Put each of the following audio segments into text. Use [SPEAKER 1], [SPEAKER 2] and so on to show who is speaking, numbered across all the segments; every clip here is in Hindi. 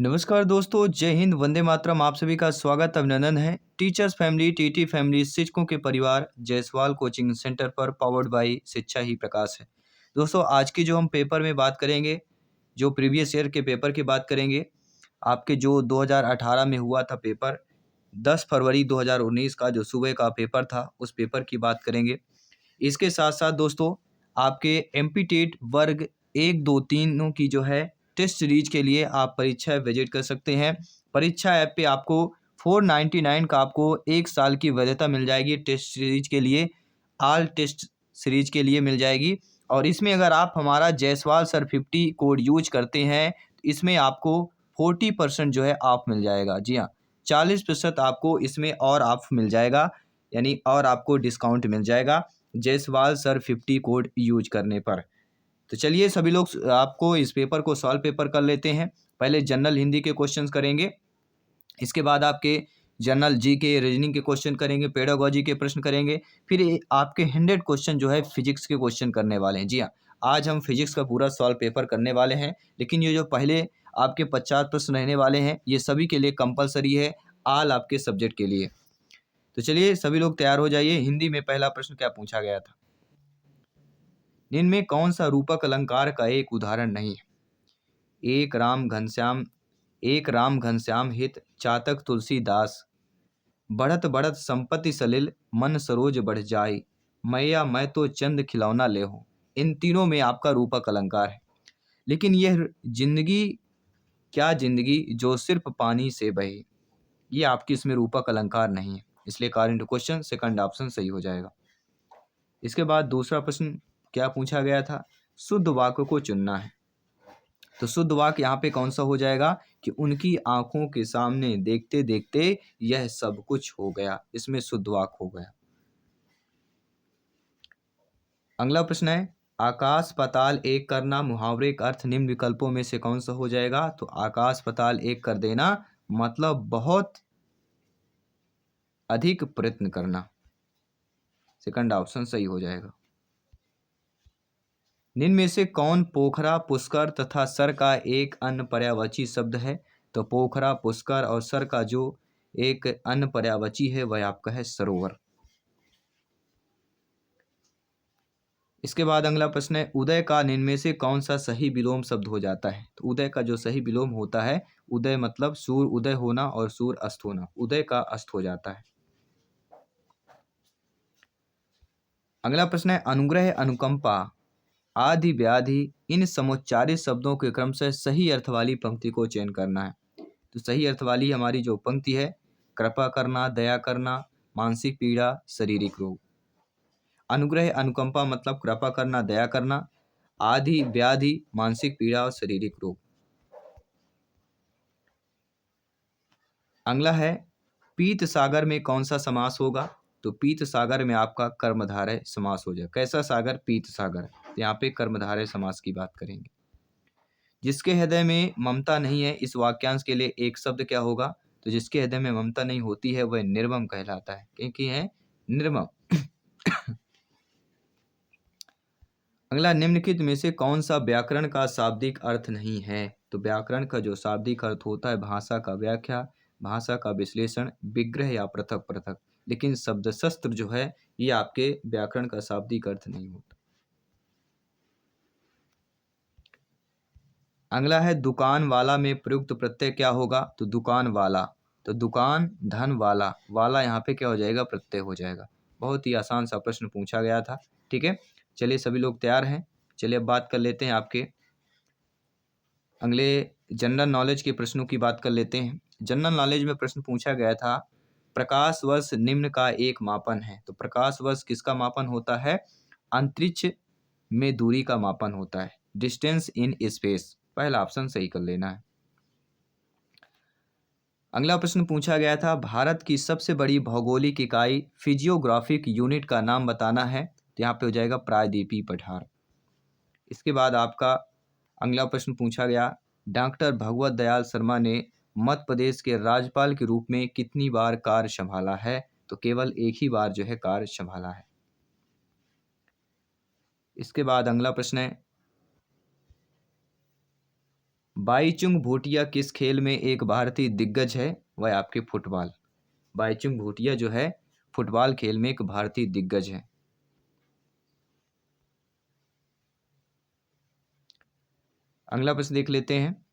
[SPEAKER 1] नमस्कार दोस्तों, जय हिंद, वंदे मातरम। आप सभी का स्वागत अभिनंदन है। टीचर्स फैमिली, टीटी फैमिली, शिक्षकों के परिवार जायसवाल कोचिंग सेंटर पर पावर्ड बाय शिक्षा ही प्रकाश है। दोस्तों, आज की जो हम पेपर में बात करेंगे, जो प्रीवियस ईयर के पेपर की बात करेंगे, आपके जो 2018 में हुआ था पेपर, 10 फरवरी 2019 का जो सुबह का पेपर था, उस पेपर की बात करेंगे। इसके साथ-साथ दोस्तों, आपके एमपी टेट वर्ग 1, 2, 3 की जो है टेस्ट सीरीज़ के लिए आप परीक्षा विज़िट कर सकते हैं। परीक्षा ऐप पे आपको 499 का आपको 1 साल की वैधता मिल जाएगी टेस्ट सीरीज़ के लिए, ऑल टेस्ट सीरीज़ के लिए मिल जाएगी। और इसमें अगर आप हमारा जायसवाल सर 50 कोड यूज़ करते हैं, तो इसमें आपको 40% जो है ऑफ मिल जाएगा। जी हाँ, 40% आपको इसमें और ऑफ मिल जाएगा, यानी और आपको डिस्काउंट मिल जाएगा जायसवाल सर 50 कोड यूज़ करने पर। तो चलिए सभी लोग आपको इस पेपर को सॉल्व पेपर कर लेते हैं। पहले जनरल हिंदी के क्वेश्चंस करेंगे, इसके बाद आपके जनरल जीके, रीजनिंग के क्वेश्चन करेंगे, पेडागोजी के प्रश्न करेंगे, फिर आपके 100 क्वेश्चन जो है फिजिक्स के क्वेश्चन करने वाले हैं। जी हाँ, आज हम फिजिक्स का पूरा सॉल्व पेपर करने वाले हैं, लेकिन ये जो पहले आपके 50 प्रश्न रहने वाले हैं, ये सभी के लिए कंपलसरी है, ऑल आपके सब्जेक्ट के लिए। तो चलिए सभी लोग तैयार हो जाइए। हिंदी में पहला प्रश्न क्या पूछा गया था? निम्न में कौन सा रूपक अलंकार का एक उदाहरण नहीं है? एक राम घनश्याम एक राम घनश्याम हित चातक तुलसीदास, बढ़त बढ़त संपत्ति सलिल मन सरोज बढ़ जाई, मैया मैं तो चंद खिलौना ले हूं। इन तीनों में आपका रूपक अलंकार है, लेकिन यह जिंदगी क्या जिंदगी जो सिर्फ पानी से बही, ये आपकी इसमें रूपक अलंकार नहीं है, इसलिए according to question second option सही हो जाएगा। इसके बाद दूसरा प्रश्न क्या पूछा गया था? शुद्ध वाक्य को चुनना है। तो शुद्ध वाक्य यहाँ पे कौन सा हो जाएगा कि उनकी आंखों के सामने देखते देखते यह सब कुछ हो गया, इसमें शुद्ध वाक्य हो गया। अगला प्रश्न है, आकाश पाताल एक करना मुहावरे का अर्थ निम्न विकल्पों में से कौन सा हो जाएगा? तो आकाश पाताल एक कर देना मतलब बहुत अधिक प्रयत्न करना, सेकंड ऑप्शन सही हो जाएगा। निम्न में से कौन पोखरा, पुष्कर तथा सर का एक अन्य पर्यायवाची शब्द है? तो पोखरा, पुष्कर और सर का जो एक अन्य पर्यायवाची है वह आपका है सरोवर। इसके बाद अगला प्रश्न है, उदय का निम्न में से कौन सा सही विलोम शब्द हो जाता है? तो उदय का जो सही विलोम होता है, उदय मतलब सूर्य उदय होना और सूर्य अस्त होना, उदय का अस्त हो जाता है। अगला प्रश्न है, अनुग्रह, अनुकंपा, आदि व्याधि, इन समुच्चारित शब्दों के क्रम से सही अर्थ वाली पंक्ति को चयन करना है। तो सही अर्थ वाली हमारी जो पंक्ति है, कृपा करना, दया करना, मानसिक पीड़ा, शारीरिक रोग। अनुग्रह, अनुकंपा मतलब कृपा करना, दया करना, आदि व्याधि, मानसिक पीड़ा और शारीरिक रोग। अगला है, पीत सागर में कौन सा समास होगा? तो पीत सागर में आपका कर्मधारय समास हो जाएगा। कैसा सागर? पीत सागर। तो यहाँ पे कर्मधारय समास की बात करेंगे। जिसके हृदय में ममता नहीं है, इस वाक्यांश के लिए एक शब्द क्या होगा? तो जिसके हृदय में ममता नहीं होती है वह निर्मम कहलाता है, क्योंकि है निर्मम। अगला, निम्नलिखित में से कौन सा व्याकरण का शाब्दिक अर्थ नहीं है? तो व्याकरण का जो शाब्दिक अर्थ होता है भाषा का व्याख्या, भाषा का विश्लेषण, विग्रह या पृथक पृथक, लेकिन शब्द शस्त्र जो है ये आपके व्याकरण का शाब्दिक अर्थ नहीं होता। अगला है, दुकान वाला में प्रयुक्त प्रत्यय क्या होगा? तो दुकान वाला, तो दुकान धन वाला, वाला यहाँ पे क्या हो जाएगा? प्रत्यय हो जाएगा। बहुत ही आसान सा प्रश्न पूछा गया था। ठीक है, चलिए सभी लोग तैयार हैं। चलिए अब बात कर लेते हैं आपके अगले जनरल नॉलेज के प्रश्नों की बात कर लेते हैं। जनरल नॉलेज में प्रश्न पूछा गया था, प्रकाश वर्ष निम्न का एक मापन है। तो प्रकाश वर्ष किसका मापन होता है? अंतरिक्ष में दूरी का मापन होता है, डिस्टेंस इन स्पेस। पहला ऑप्शन सही कर लेना है। अगला प्रश्न पूछा गया था, भारत की सबसे बड़ी भौगोलिक इकाई फिजियोग्राफिक यूनिट का नाम बताना है। तो यहाँ पे हो जाएगा प्रायद्वीपीय पठार। इसके बाद आपका अगला प्रश्न पूछा गया, डॉक्टर भगवत दयाल शर्मा ने मध्य प्रदेश के राज्यपाल के रूप में कितनी बार कार्य संभाला है? तो केवल एक ही बार जो है कार्य संभाला है। इसके बाद अगला प्रश्न है, बाईचुंग भूटिया किस खेल में एक भारतीय दिग्गज है? वह आपके फुटबॉल। बाईचुंग भूटिया जो है फुटबॉल खेल में एक भारतीय दिग्गज है। अगला प्रश्न देख लेते हैं।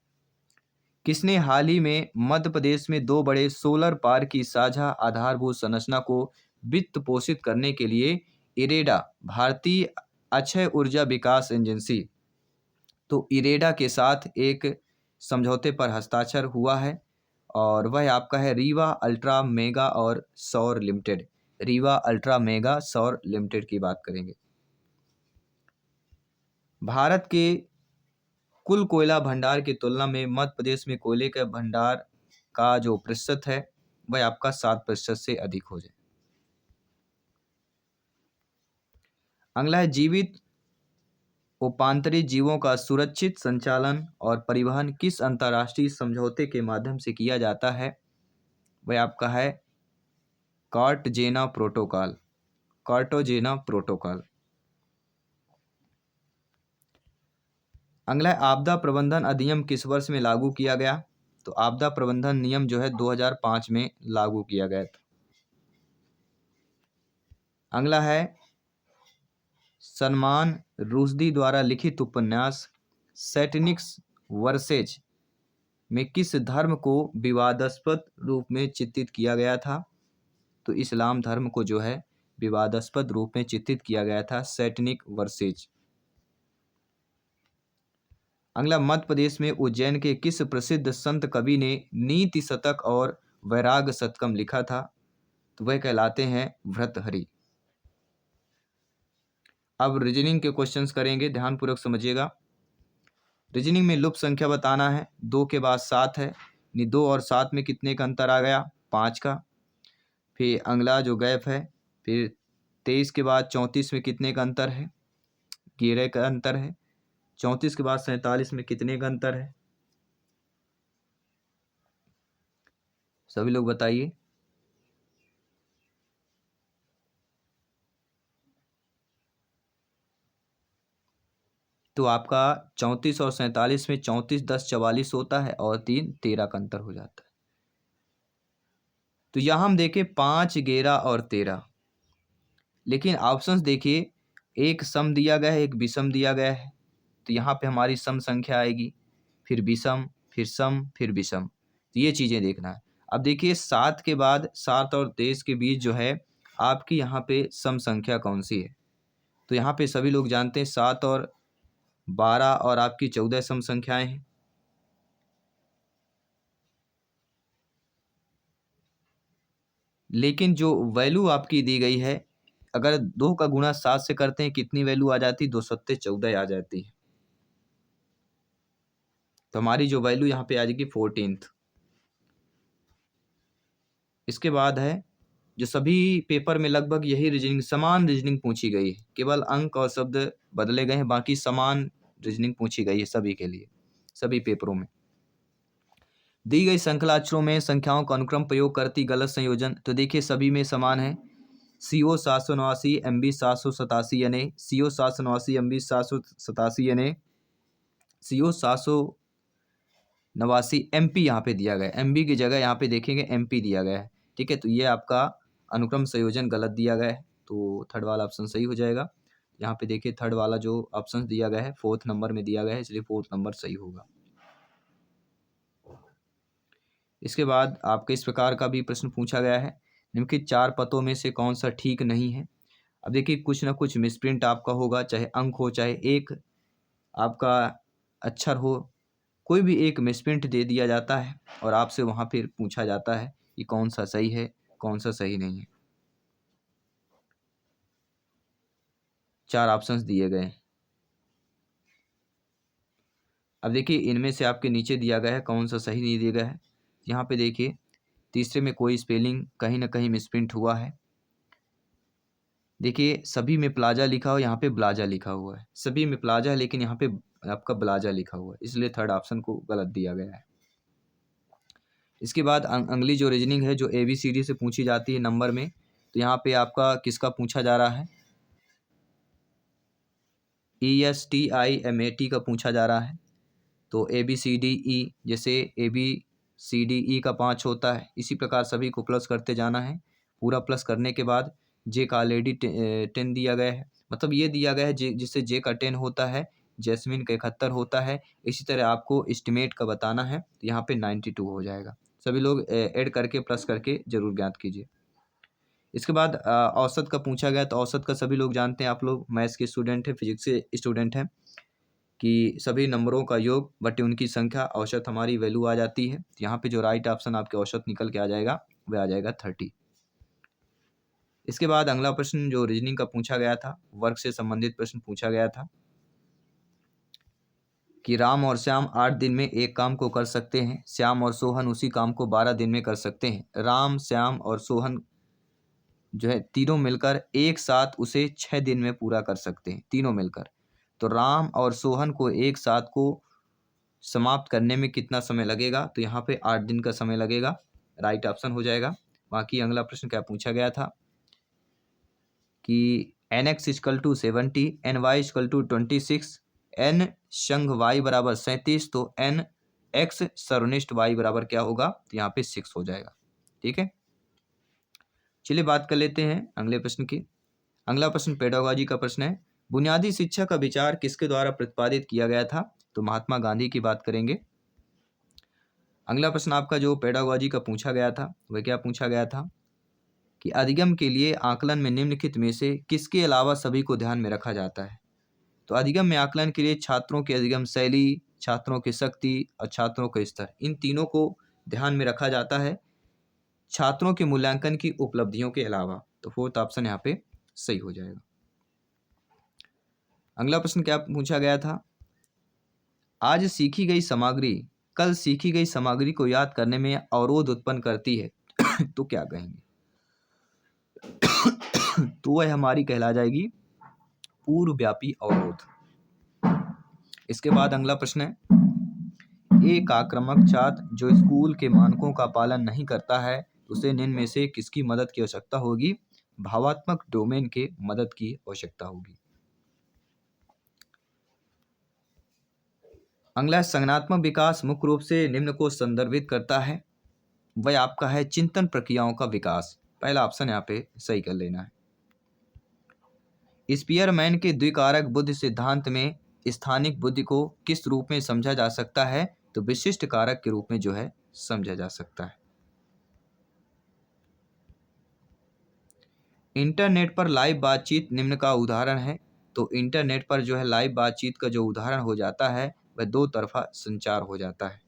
[SPEAKER 1] किसने हाल ही में मध्य प्रदेश में 2 बड़े सोलर पार्क की साझा आधारभूत संरचना को वित्त पोषित करने के लिए इरेडा, भारतीय अक्षय ऊर्जा विकास एजेंसी, तो इरेडा के साथ एक समझौते पर हस्ताक्षर हुआ है और वह आपका है रीवा अल्ट्रा मेगा और सौर लिमिटेड। रीवा अल्ट्रा मेगा सौर लिमिटेड की बात करेंगे। भारत के कुल कोयला भंडार की तुलना में मध्य प्रदेश में कोयले के भंडार का जो प्रतिशत है वह आपका 7% से अधिक हो जाए। अगला है जीवित उपांतरित जीवों का सुरक्षित संचालन और परिवहन किस अंतर्राष्ट्रीय समझौते के माध्यम से किया जाता है? वह आपका है कार्टाजेना प्रोटोकॉल। Cartagena protocol. अगला है आपदा प्रबंधन अधिनियम किस वर्ष में लागू किया गया? तो आपदा प्रबंधन नियम जो है 2005 में लागू किया गया था। अगला है सलमान रुश्दी द्वारा लिखित उपन्यास सैटनिक्स वर्सेज में किस धर्म को विवादास्पद रूप में चित्रित किया गया था? तो इस्लाम धर्म को जो है विवादास्पद रूप में चित्रित किया गया था सैटनिक वर्सेज। अगला मध्य प्रदेश में उज्जैन के किस प्रसिद्ध संत कवि ने नीति शतक और वैराग शतकम लिखा था? तो वह कहलाते हैं भर्तृहरि। अब रीजनिंग के क्वेश्चंस करेंगे, ध्यानपूर्वक समझिएगा। रीजनिंग में लुप्त संख्या बताना है। 2 के बाद 7 है, 2 और 7 में कितने का अंतर आ गया? 5 का। फिर अगला जो गैप है, फिर 23 के बाद 34 में कितने का अंतर है? 11 का अंतर है। 34 के बाद 47 में कितने का अंतर है? सभी लोग बताइए। तो आपका 34 और 47 में 34 10 44 होता है और 3 13 का अंतर हो जाता है। तो यहाँ हम देखें 5 11 और 13, लेकिन ऑप्शंस देखिए, एक सम दिया गया है, एक विषम दिया गया है। तो यहाँ पे हमारी सम संख्या आएगी, फिर विषम, फिर सम, फिर विषम। तो ये चीज़ें देखना है। अब देखिए 7 के बाद 7 और 23 के बीच जो है आपकी यहाँ पे सम संख्या कौन सी है? तो यहाँ पे सभी लोग जानते हैं 7 और 12 और आपकी 14 सम संख्याएं हैं। लेकिन जो वैल्यू आपकी दी गई है, अगर 2 का गुणा 7 से करते हैं कितनी वैल्यू आ जाती है? 2 सत्ते 14 आ जाती है। तो हमारी जो वैल्यू यहाँ पे आ जाएगी 14th। इसके बाद है जो सभी पेपर में लगभग यही रीजनिंग, समान रीजनिंग पूछी गई है, केवल अंक और शब्द बदले गए हैं, बाकी समान रीजनिंग पूछी गई है सभी के लिए, सभी पेपरों में। दी गई श्रृंखला अक्षरों में संख्याओं का अनुक्रम प्रयोग करती गलत संयोजन, तो देखिए सभी में समान है। CO 789 MB 787 यानी CO 789 MB 787 यानी CO 789 MP यहाँ पे दिया गया है। MB की जगह यहाँ पे देखेंगे MP दिया गया है। ठीक है, तो ये आपका अनुक्रम संयोजन गलत दिया गया है, तो थर्ड वाला ऑप्शन सही हो जाएगा। यहाँ पे देखिए थर्ड वाला जो ऑप्शन दिया गया है 4th नंबर में दिया गया है, इसलिए 4th नंबर सही होगा। इसके बाद आपके इस प्रकार का भी प्रश्न पूछा गया है, निम्नलिखित 4 पदों में से कौन सा ठीक नहीं है? अब देखिए कुछ ना कुछ मिसप्रिंट आपका होगा, चाहे अंक हो, चाहे एक आपका अक्षर हो, कोई भी एक मिसप्रिंट दे दिया जाता है और आपसे वहाँ फिर पूछा जाता है कि कौन सा सही है, कौन सा सही नहीं है। 4 ऑप्शंस दिए गए हैं। अब देखिए इनमें से आपके नीचे दिया गया है कौन सा सही नहीं दिया गया है। यहाँ पे देखिए तीसरे में कोई स्पेलिंग कहीं ना कहीं मिसप्रिंट हुआ है। देखिए सभी में प्लाजा लिखा हो, यहाँ पे ब्लाजा लिखा हुआ है। सभी में प्लाजा है लेकिन यहाँ पे आपका ब्लाजा लिखा हुआ है, इसलिए थर्ड ऑप्शन को गलत दिया गया है। इसके बाद अगली जो रीजनिंग है जो ABCD से पूछी जाती है नंबर में, तो यहाँ पे आपका किसका पूछा जा रहा है? ESTIMAT का पूछा जा रहा है। तो ABCDE, जैसे ABCDE का 5 होता है, इसी प्रकार सभी को प्लस करते जाना है। पूरा प्लस करने के बाद जे का ऑलरेडी 10 दिया गया है, मतलब ये दिया गया है जिससे जे का 10 होता है, जैस्मिन का 71 होता है। इसी तरह आपको एस्टिमेट का बताना है, तो यहाँ पे 92 हो जाएगा। सभी लोग ऐड करके प्लस करके जरूर ज्ञात कीजिए। इसके बाद औसत का पूछा गया, तो औसत का सभी लोग जानते हैं, आप लोग मैथ्स के स्टूडेंट हैं, फिजिक्स के स्टूडेंट हैं, कि सभी नंबरों का योग बटे उनकी संख्या, औसत हमारी वैल्यू आ जाती है। यहाँ पे जो राइट ऑप्शन आपके औसत निकल के आ जाएगा वह आ जाएगा 30। इसके बाद अगला प्रश्न जो रीजनिंग का पूछा गया था, वर्क से संबंधित प्रश्न पूछा गया था कि राम और श्याम 8 दिन में एक काम को कर सकते हैं, श्याम और सोहन उसी काम को 12 दिन में कर सकते हैं। राम, श्याम और सोहन जो है तीनों मिलकर एक साथ उसे 6 दिन में पूरा कर सकते हैं, तीनों मिलकर। तो राम और सोहन को एक साथ को समाप्त करने में कितना समय लगेगा, तो यहाँ पे 8 दिन का समय लगेगा, राइट ऑप्शन हो जाएगा। बाकी अगला प्रश्न क्या पूछा गया था कि nx equal to 70, ny equal to 26, n संघ y बराबर 37, तो nx सर्वनिष्ठ y बराबर क्या होगा, तो यहाँ पे 6 हो जाएगा। ठीक है, चलिए बात कर लेते हैं अगले प्रश्न की। अगला प्रश्न पेडागोजी का प्रश्न है, बुनियादी शिक्षा का विचार किसके द्वारा प्रतिपादित किया गया था, तो महात्मा गांधी की बात करेंगे। अगला प्रश्न आपका जो पेडागोजी का पूछा गया था वह क्या पूछा गया था कि अधिगम के लिए आकलन में निम्नलिखित में से किसके अलावा सभी को ध्यान में रखा जाता है। तो अधिगम में आकलन के लिए छात्रों की अधिगम शैली, छात्रों की शक्ति और छात्रों का स्तर, इन तीनों को ध्यान में रखा जाता है छात्रों के मूल्यांकन की उपलब्धियों के अलावा। तो फोर्थ ऑप्शन यहाँ पे सही हो जाएगा। अगला प्रश्न क्या पूछा गया था, आज सीखी गई सामग्री कल सीखी गई सामग्री को याद करने में अवरोध उत्पन्न करती है तो क्या कहेंगे, तो वह हमारी कहला जाएगी पूर्वव्यापी अवरोध। इसके बाद अगला प्रश्न है, एक आक्रामक छात्र जो स्कूल के मानकों का पालन नहीं करता है, उसे निम्न में से किसकी मदद की आवश्यकता होगी, भावात्मक डोमेन के मदद की आवश्यकता होगी। अगला संज्ञानात्मक विकास मुख्य रूप से निम्न को संदर्भित करता है, वह आपका है चिंतन प्रक्रियाओं का विकास। पहला ऑप्शन यहाँ पे सही कर लेना है। स्पीयरमैन के द्विकारक बुद्धि सिद्धांत में स्थानिक बुद्धि को किस रूप में समझा जा सकता है, तो विशिष्ट कारक के रूप में जो है समझा जा सकता है। इंटरनेट पर लाइव बातचीत निम्न का उदाहरण है, तो इंटरनेट पर जो है लाइव बातचीत का जो उदाहरण हो जाता है वह दो तरफा संचार हो जाता है।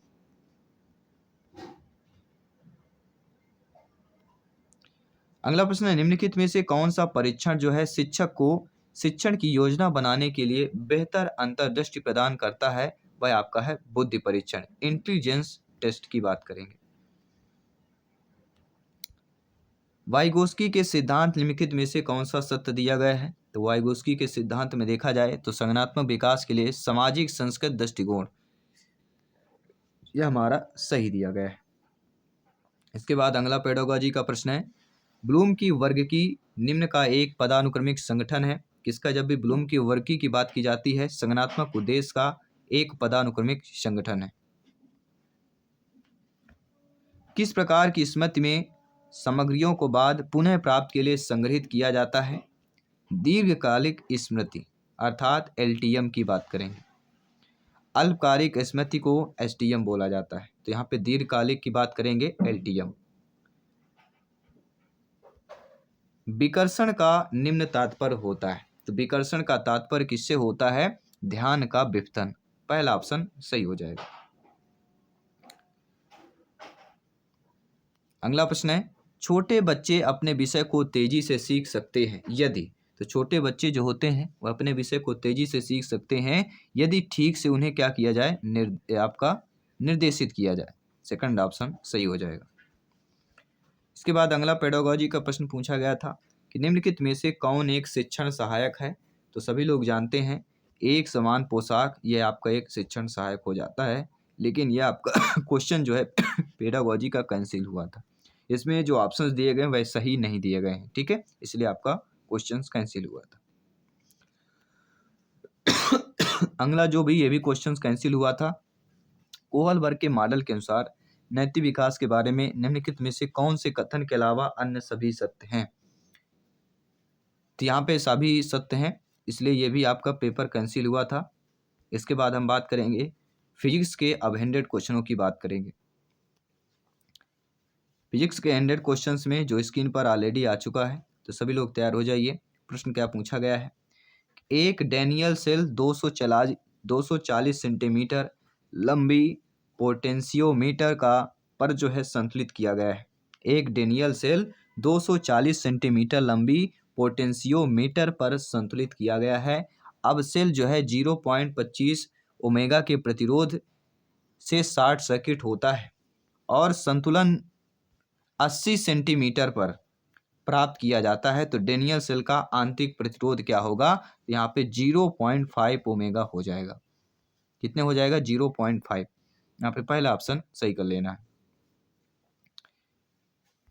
[SPEAKER 1] अगला प्रश्न है, निम्नलिखित में से कौन सा परीक्षण जो है शिक्षक को शिक्षण की योजना बनाने के लिए बेहतर अंतर्दृष्टि प्रदान करता है, वह आपका है बुद्धि परीक्षण, इंटेलिजेंस टेस्ट की बात करेंगे। वाइगोस्की के सिद्धांत निम्नलिखित में से कौन सा सत्य दिया गया है, तो वाइगोस्की के सिद्धांत में देखा जाए तो संज्ञानात्मक विकास के लिए सामाजिक संस्कृत दृष्टिकोण यह हमारा सही दिया गया है। इसके बाद अगला पेडागोजी का प्रश्न है, ब्लूम की वर्गिकी निम्न का एक पदानुक्रमिक संगठन है, किसका, जब भी ब्लूम की वर्गिकी की बात की जाती है संज्ञानात्मक उद्देश्य का एक पदानुक्रमिक संगठन है। किस प्रकार की स्मृति में सामग्रियों को बाद पुनः प्राप्त के लिए संग्रहित किया जाता है, दीर्घकालिक स्मृति अर्थात LTM की बात करेंगे। अल्पकालिक स्मृति को STM बोला जाता है, तो यहाँ पे दीर्घकालिक की बात करेंगे LTM। विकर्षण का निम्न तात्पर्य होता है, तो विकर्षण का तात्पर्य किससे होता है, ध्यान का विफतन। पहला ऑप्शन सही हो जाएगा। अगला प्रश्न है, छोटे बच्चे अपने विषय को तेजी से सीख सकते हैं यदि, तो छोटे बच्चे जो होते हैं वह अपने विषय को तेजी से सीख सकते हैं यदि ठीक से उन्हें क्या किया जाए, आपका निर्देशित किया जाए। सेकंड ऑप्शन सही हो जाएगा। इसके बाद अगला पेडागोजी का प्रश्न पूछा गया था कि निम्नलिखित में से कौन एक शिक्षण सहायक है, तो सभी लोग जानते हैं एक समान पोशाक यह आपका एक शिक्षण सहायक हो जाता है, लेकिन यह आपका क्वेश्चन जो है पेडागोजी का कैंसिल हुआ था, इसमें जो ऑप्शंस दिए गए वह सही नहीं दिए गए हैं। ठीक है, इसलिए आपका क्वेश्चन कैंसिल हुआ था। अगला जो भी ये भी क्वेश्चन कैंसिल हुआ था कोहलबर्ग के मॉडल के अनुसार नैतिक विकास के बारे में निम्नलिखित में से कौन से कथन के अलावा अन्य सभी सत्य हैं? तो यहाँ पे सभी सत्य हैं, इसलिए ये भी आपका पेपर कैंसिल हुआ था। इसके बाद हम बात करेंगे फिजिक्स के अब 100 क्वेश्चनों की बात करेंगे। फिजिक्स के 100 क्वेश्चंस में जो स्क्रीन पर ऑलरेडी आ चुका है, तो सभी लोग तैयार हो जाइए। प्रश्न क्या पूछा गया है? एक डैनियल सेल 240 सेंटीमीटर लंबी पोटेंशियोमीटर का पर जो है संतुलित किया गया है। एक डैनियल सेल 240 सेंटीमीटर लंबी पोटेंशियोमीटर पर संतुलित किया गया है। अब सेल जो है 0.25 ओमेगा के प्रतिरोध से 60 सर्किट होता है और संतुलन 80 सेंटीमीटर पर प्राप्त किया जाता है, तो डैनियल सेल का आंतरिक प्रतिरोध क्या होगा? यहाँ पे 0.5 ओमेगा हो जाएगा। कितने हो जाएगा? 0.5। यहाँ पे पहला ऑप्शन सही कर लेना है।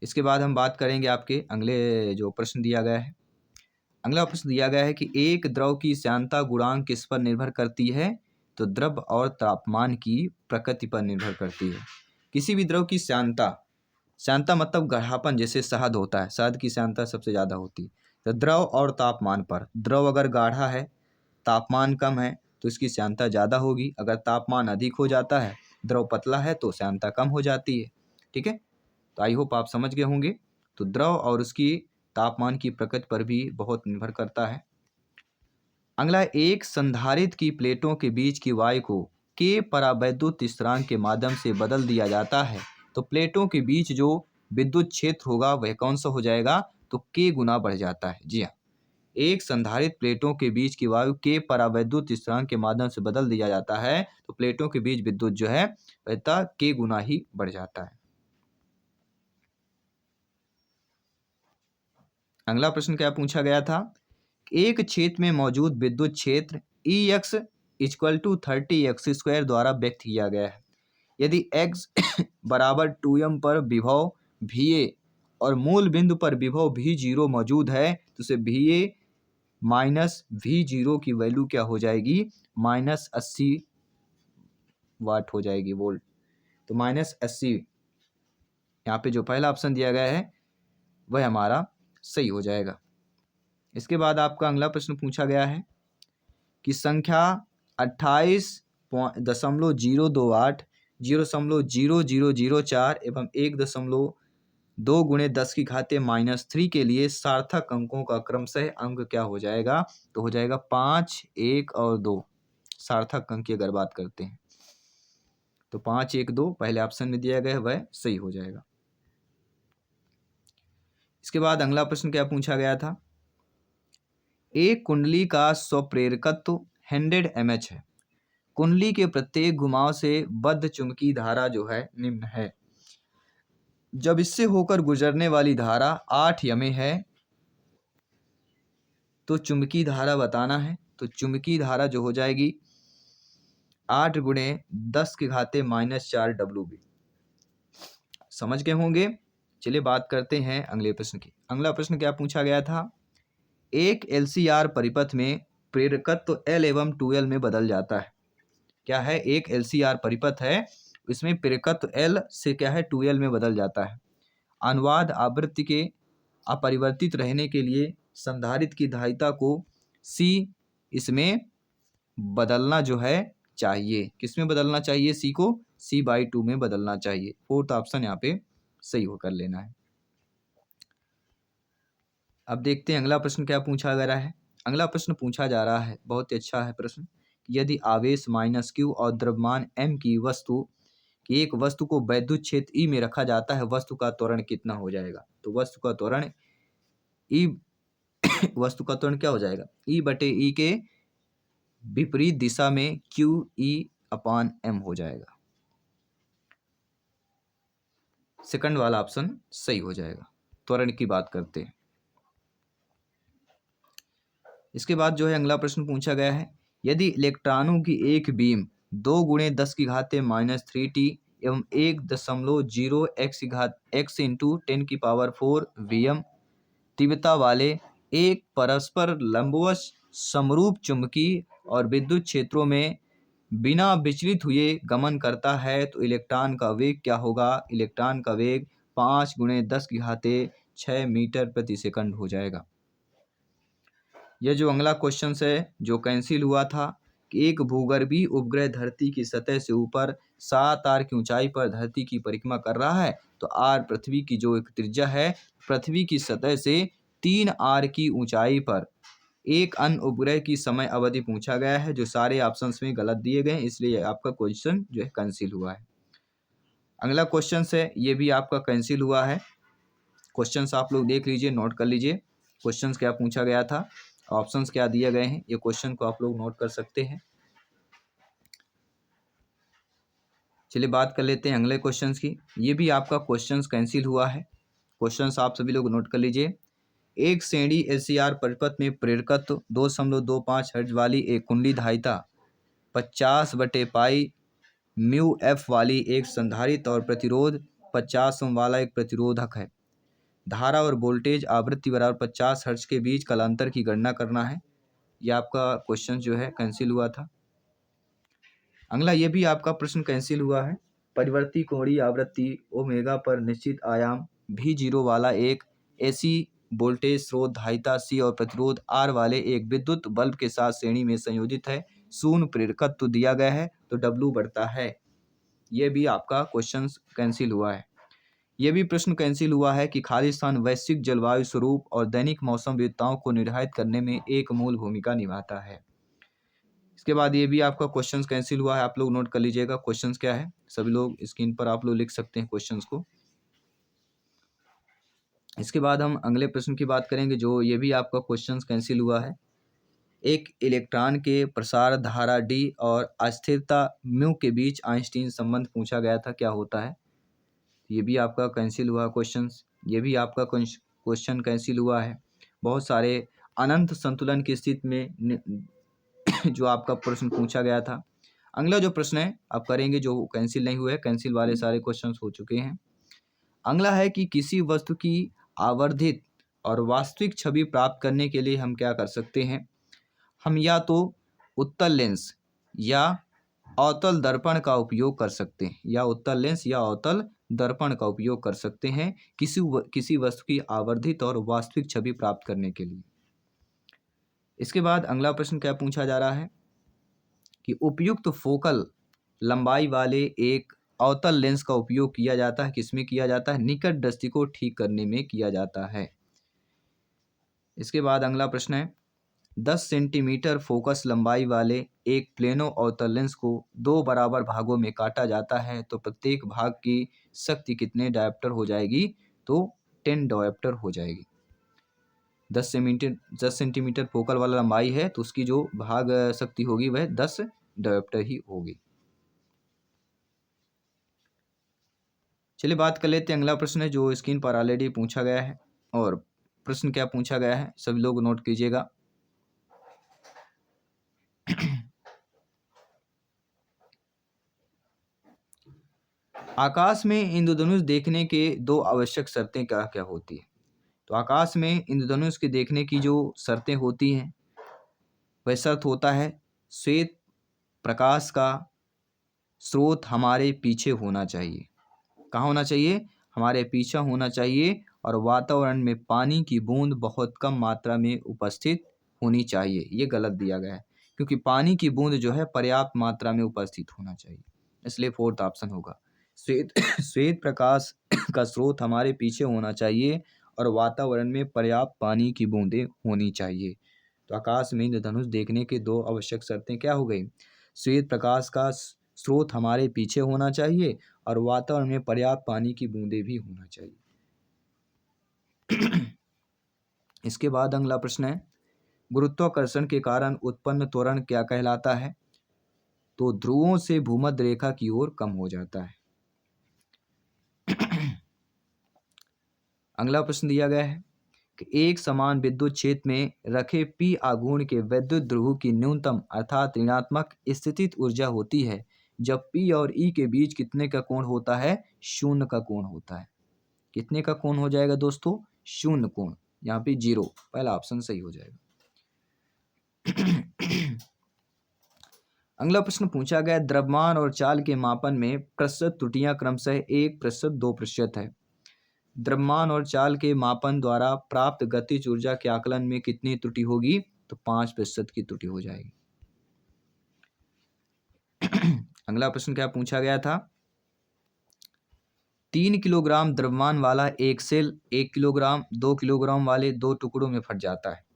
[SPEAKER 1] इसके बाद हम बात करेंगे आपके अगले जो प्रश्न दिया गया है। अगला प्रश्न दिया गया है कि एक द्रव की श्यानता गुणांक किस पर निर्भर करती है? तो द्रव और तापमान की प्रकृति पर निर्भर करती है। किसी भी द्रव की श्यानता मतलब गाढ़ापन, जैसे शहद होता है, शहद की श्यानता सबसे ज़्यादा होती है। तो द्रव और तापमान पर, द्रव अगर गाढ़ा है, तापमान कम है, तो इसकी श्यानता ज़्यादा होगी। अगर तापमान अधिक हो जाता है, द्रव पतला है, तो श्यानता कम हो जाती है। ठीक है, तो आई होप आप समझ गए होंगे। तो द्रव और उसकी तापमान की प्रकृति पर भी बहुत निर्भर करता है। अगला, एक संधारित्र की प्लेटों के बीच की वायु को के परावैद्युत स्थिरांक के माध्यम से बदल दिया जाता है। तो प्लेटों के बीच जो विद्युत क्षेत्र होगा वह कौन सा हो जाएगा? तो के गुना बढ़ जाता है। जी हाँ, एक संधारित्र प्लेटों के बीच की वायु के परावैद्युत स्थिरांक के माध्यम से बदल दिया जाता है, तो प्लेटों के बीच विद्युत जो है वह के गुना ही बढ़ जाता है। अगला प्रश्न क्या पूछा गया था? एक क्षेत्र में मौजूद विद्युत क्षेत्र Ex इक्वल टू 30x² द्वारा व्यक्त किया गया है। यदि x बराबर 2m पर विभव Va और मूल बिंदु पर विभव V0 मौजूद है, तो उसे Va माइनस V0 की वैल्यू क्या हो जाएगी? -80 वाट हो जाएगी, वोल्ट। तो -80, यहाँ पे जो पहला ऑप्शन दिया गया है वह हमारा सही हो जाएगा। इसके बाद आपका अगला प्रश्न पूछा गया है कि संख्या 28.028, 0.0004 एवं 1.2 गुणे 10 की घाते -3 के लिए सार्थक अंकों का क्रमशः अंक क्या हो जाएगा? तो हो जाएगा 5, 1 और 2। सार्थक अंक की अगर बात करते हैं तो 5, 1, 2 पहले ऑप्शन में दिया गया है वह सही हो जाएगा। इसके बाद अगला प्रश्न क्या पूछा गया था? एक कुंडली का स्वप्रेरकत्व 100 mH है। कुंडली के प्रत्येक घुमाव से बद्ध चुंबकीय धारा जो है निम्न है। जब इससे होकर गुजरने वाली धारा 8 यमे है, तो चुंबकीय धारा बताना है। तो चुंबकीय धारा जो हो जाएगी 8 गुणे 10 की घाते -4 WB। समझ गए होंगे। चलिए बात करते हैं अगले प्रश्न की। अगला प्रश्न क्या पूछा गया था? एक LCR परिपथ में प्रेरकत्व L एवं 2L में बदल जाता है। क्या है? एक LCR परिपथ है, इसमें प्रेरकत्व L से क्या है 2L में बदल जाता है। अनुवाद आवृत्ति के अपरिवर्तित रहने के लिए संधारित्र की धारिता को C इसमें बदलना जो है चाहिए। किस में बदलना चाहिए? C को C/2 में बदलना चाहिए। फोर्थ ऑप्शन यहाँ पे सही होकर लेना है। अब देखते हैं अगला प्रश्न क्या पूछा गया है। अगला प्रश्न पूछा जा रहा है, बहुत ही अच्छा है प्रश्न। यदि आवेश -q और द्रव्यमान m की एक वस्तु को वैद्युत क्षेत्र E में रखा जाता है, वस्तु का त्वरण कितना हो जाएगा? तो वस्तु का त्वरण क्या हो जाएगा? E/E के विपरीत दिशा में QE/m हो जाएगा। सेकंड वाला ऑप्शन सही हो जाएगा। त्वरण की बात करते हैं। इसके बाद जो है अगला प्रश्न पूछा गया है, यदि इलेक्ट्रॉनों की एक बीम 2 गुणे 10 की घाते -3t एवं 1.0 x इंटू 10⁴ Vm तीव्रता वाले एक परस्पर लंबवत समरूप चुंबकीय और विद्युत क्षेत्रों में बिना विचलित हुए गमन करता है तो इलेक्ट्रॉन का वेग क्या होगा? इलेक्ट्रॉन का वेग 5 × 10⁶ मीटर प्रति सेकंड हो जाएगा। यह जो अगला क्वेश्चन है जो कैंसिल हुआ था कि एक भूगर्भीय उपग्रह धरती की सतह से ऊपर 7 आर की ऊंचाई पर धरती की परिक्रमा कर रहा है, तो आर पृथ्वी की जो एक त्रिज्या है, पृथ्वी की सतह से 3 आर की ऊंचाई पर एक अन्य उपग्रह की समय अवधि पूछा गया है, जो सारे ऑप्शंस में गलत दिए गए हैं, इसलिए आपका क्वेश्चन जो है कैंसिल हुआ है। अगला क्वेश्चन है ये भी आपका कैंसिल हुआ है। क्वेश्चंस आप लोग देख लीजिए, नोट कर लीजिए क्वेश्चंस क्या पूछा गया था, ऑप्शंस क्या दिए गए हैं, ये क्वेश्चन को आप लोग नोट कर सकते हैं। चलिए बात कर लेते हैं अगले क्वेश्चंस की। ये भी आपका क्वेश्चंस कैंसिल हुआ है। क्वेश्चंस आप सभी लोग नोट कर लीजिए। एक श्रेणी एलसीआर परिपथ में प्रेरकत्व 2.25 हर्ट्ज वाली एक कुंडली धारिता 50/पाई म्यू एफ वाली एक संधारित्र और प्रतिरोध 50 ओम वाला एक प्रतिरोधक है। धारा और वोल्टेज आवृत्ति बराबर 50 हर्ट्ज के बीच कालांतर की गणना करना है। यह आपका क्वेश्चन जो है कैंसिल हुआ था। अगला ये भी आपका प्रश्न कैंसिल हुआ है। परिवर्ती कोणीय आवृत्ति ओमेगा पर निश्चित आयाम V0 वाला एक एसी वोल्टेज स्रोत धारिता C और प्रतिरोध R वाले एक विद्युत बल्ब के साथ श्रेणी में संयोजित है। शून्य प्रेरकत्व दिया गया है तो W बढ़ता है। यह भी आपका क्वेश्चन कैंसिल हुआ है। यह भी प्रश्न कैंसिल हुआ है कि खाली स्थान वैश्विक जलवायु स्वरूप और दैनिक मौसम विविधताओं को निर्धारित करने में एक मूल भूमिका निभाता है। इसके बाद ये भी आपका क्वेश्चंस कैंसिल हुआ है। आप लोग नोट कर लीजिएगा क्वेश्चंस क्या है, सभी लोग स्क्रीन पर आप लोग लिख सकते हैं क्वेश्चंस को। इसके बाद हम अगले प्रश्न की बात करेंगे जो ये भी आपका क्वेश्चंस कैंसिल हुआ है। एक इलेक्ट्रॉन के प्रसार धारा डी और अस्थिरता म्यू के बीच आइंस्टीन संबंध पूछा गया था, क्या होता है? ये भी आपका कैंसिल हुआ क्वेश्चंस। ये भी आपका क्वेश्चन कैंसिल हुआ है। बहुत सारे अनंत संतुलन की स्थिति में जो आपका प्रश्न पूछा गया था। अगला जो प्रश्न है आप करेंगे जो कैंसिल नहीं हुए, कैंसिल वाले सारे क्वेश्चंस हो चुके हैं। अगला है कि किसी वस्तु की आवर्धित और वास्तविक छवि प्राप्त करने के लिए हम क्या कर सकते हैं? हम या तो उत्तल लेंस या अवतल दर्पण का उपयोग कर सकते हैं, या उत्तल लेंस या अवतल दर्पण का उपयोग कर सकते हैं किसी वस्तु की आवर्धित और वास्तविक छवि प्राप्त करने के लिए। इसके बाद अगला प्रश्न क्या पूछा जा रहा है कि उपयुक्त फोकल लंबाई वाले एक अवतल लेंस का उपयोग किया जाता है, किसमें किया जाता है? निकट दृष्टि को ठीक करने में किया जाता है। इसके बाद अगला प्रश्न है 10 सेंटीमीटर फोकस लंबाई वाले एक प्लेनो अवतल लेंस को 2 बराबर भागों में काटा जाता है, तो प्रत्येक भाग की शक्ति कितने डायोप्टर हो जाएगी? तो 10 डायोप्टर हो जाएगी। 10 सेंटीमीटर फोकल वाला लंबाई है तो उसकी जो भाग शक्ति होगी वह 10 डायोप्टर ही होगी। चलिए बात कर लेते हैं अगला प्रश्न है जो स्क्रीन पर ऑलरेडी पूछा गया है। और प्रश्न क्या पूछा गया है सभी लोग नोट कीजिएगा। आकाश में इंद्रधनुष देखने के 2 आवश्यक शर्तें क्या क्या होती है? तो आकाश में इंद्रधनुष के देखने की जो शर्तें होती हैं वह शर्त होता है श्वेत प्रकाश का स्रोत हमारे पीछे होना चाहिए। कहाँ होना चाहिए? हमारे पीछे होना चाहिए। और वातावरण में पानी की बूंद बहुत कम मात्रा में उपस्थित होनी चाहिए। ये गलत दिया गया है क्योंकि पानी की बूंद जो है पर्याप्त मात्रा में उपस्थित होना चाहिए, इसलिए 4th ऑप्शन होगा। श्वेत प्रकाश का स्रोत हमारे पीछे होना चाहिए और वातावरण में पर्याप्त पानी की बूंदें होनी चाहिए। तो आकाश में इंद्रधनुष देखने के 2 आवश्यक शर्तें क्या हो गई? श्वेत प्रकाश का स्रोत हमारे पीछे होना चाहिए और वातावरण में पर्याप्त पानी की बूंदें भी होना चाहिए। इसके बाद अगला प्रश्न है गुरुत्वाकर्षण के कारण उत्पन्न त्वरण क्या कहलाता है? तो ध्रुवों से भूमध्य रेखा की ओर कम हो जाता है। अगला प्रश्न दिया गया है कि एक समान विद्युत क्षेत्र में रखे P आघूर्ण के वैद्युत ध्रुव की न्यूनतम अर्थात ऋणात्मक स्थितिज ऊर्जा होती है जब P और E के बीच कितने का कोण होता है? 0 का कोण होता है। कितने का कोण हो जाएगा दोस्तों? 0 कोण, यहाँ पे 0, पहला ऑप्शन सही हो जाएगा। अगला प्रश्न पूछा गया, द्रव्यमान और चाल के मापन में प्रतिशत त्रुटियां क्रमशः 1%, 2% है। द्रव्यमान और चाल के मापन द्वारा प्राप्त गतिज ऊर्जा के आकलन में कितनी त्रुटि होगी? तो 5% की त्रुटि हो जाएगी। अगला प्रश्न क्या पूछा गया था? 3 किलोग्राम द्रव्यमान वाला एक सेल 1 किलोग्राम 2 किलोग्राम वाले 2 टुकड़ों में फट जाता है।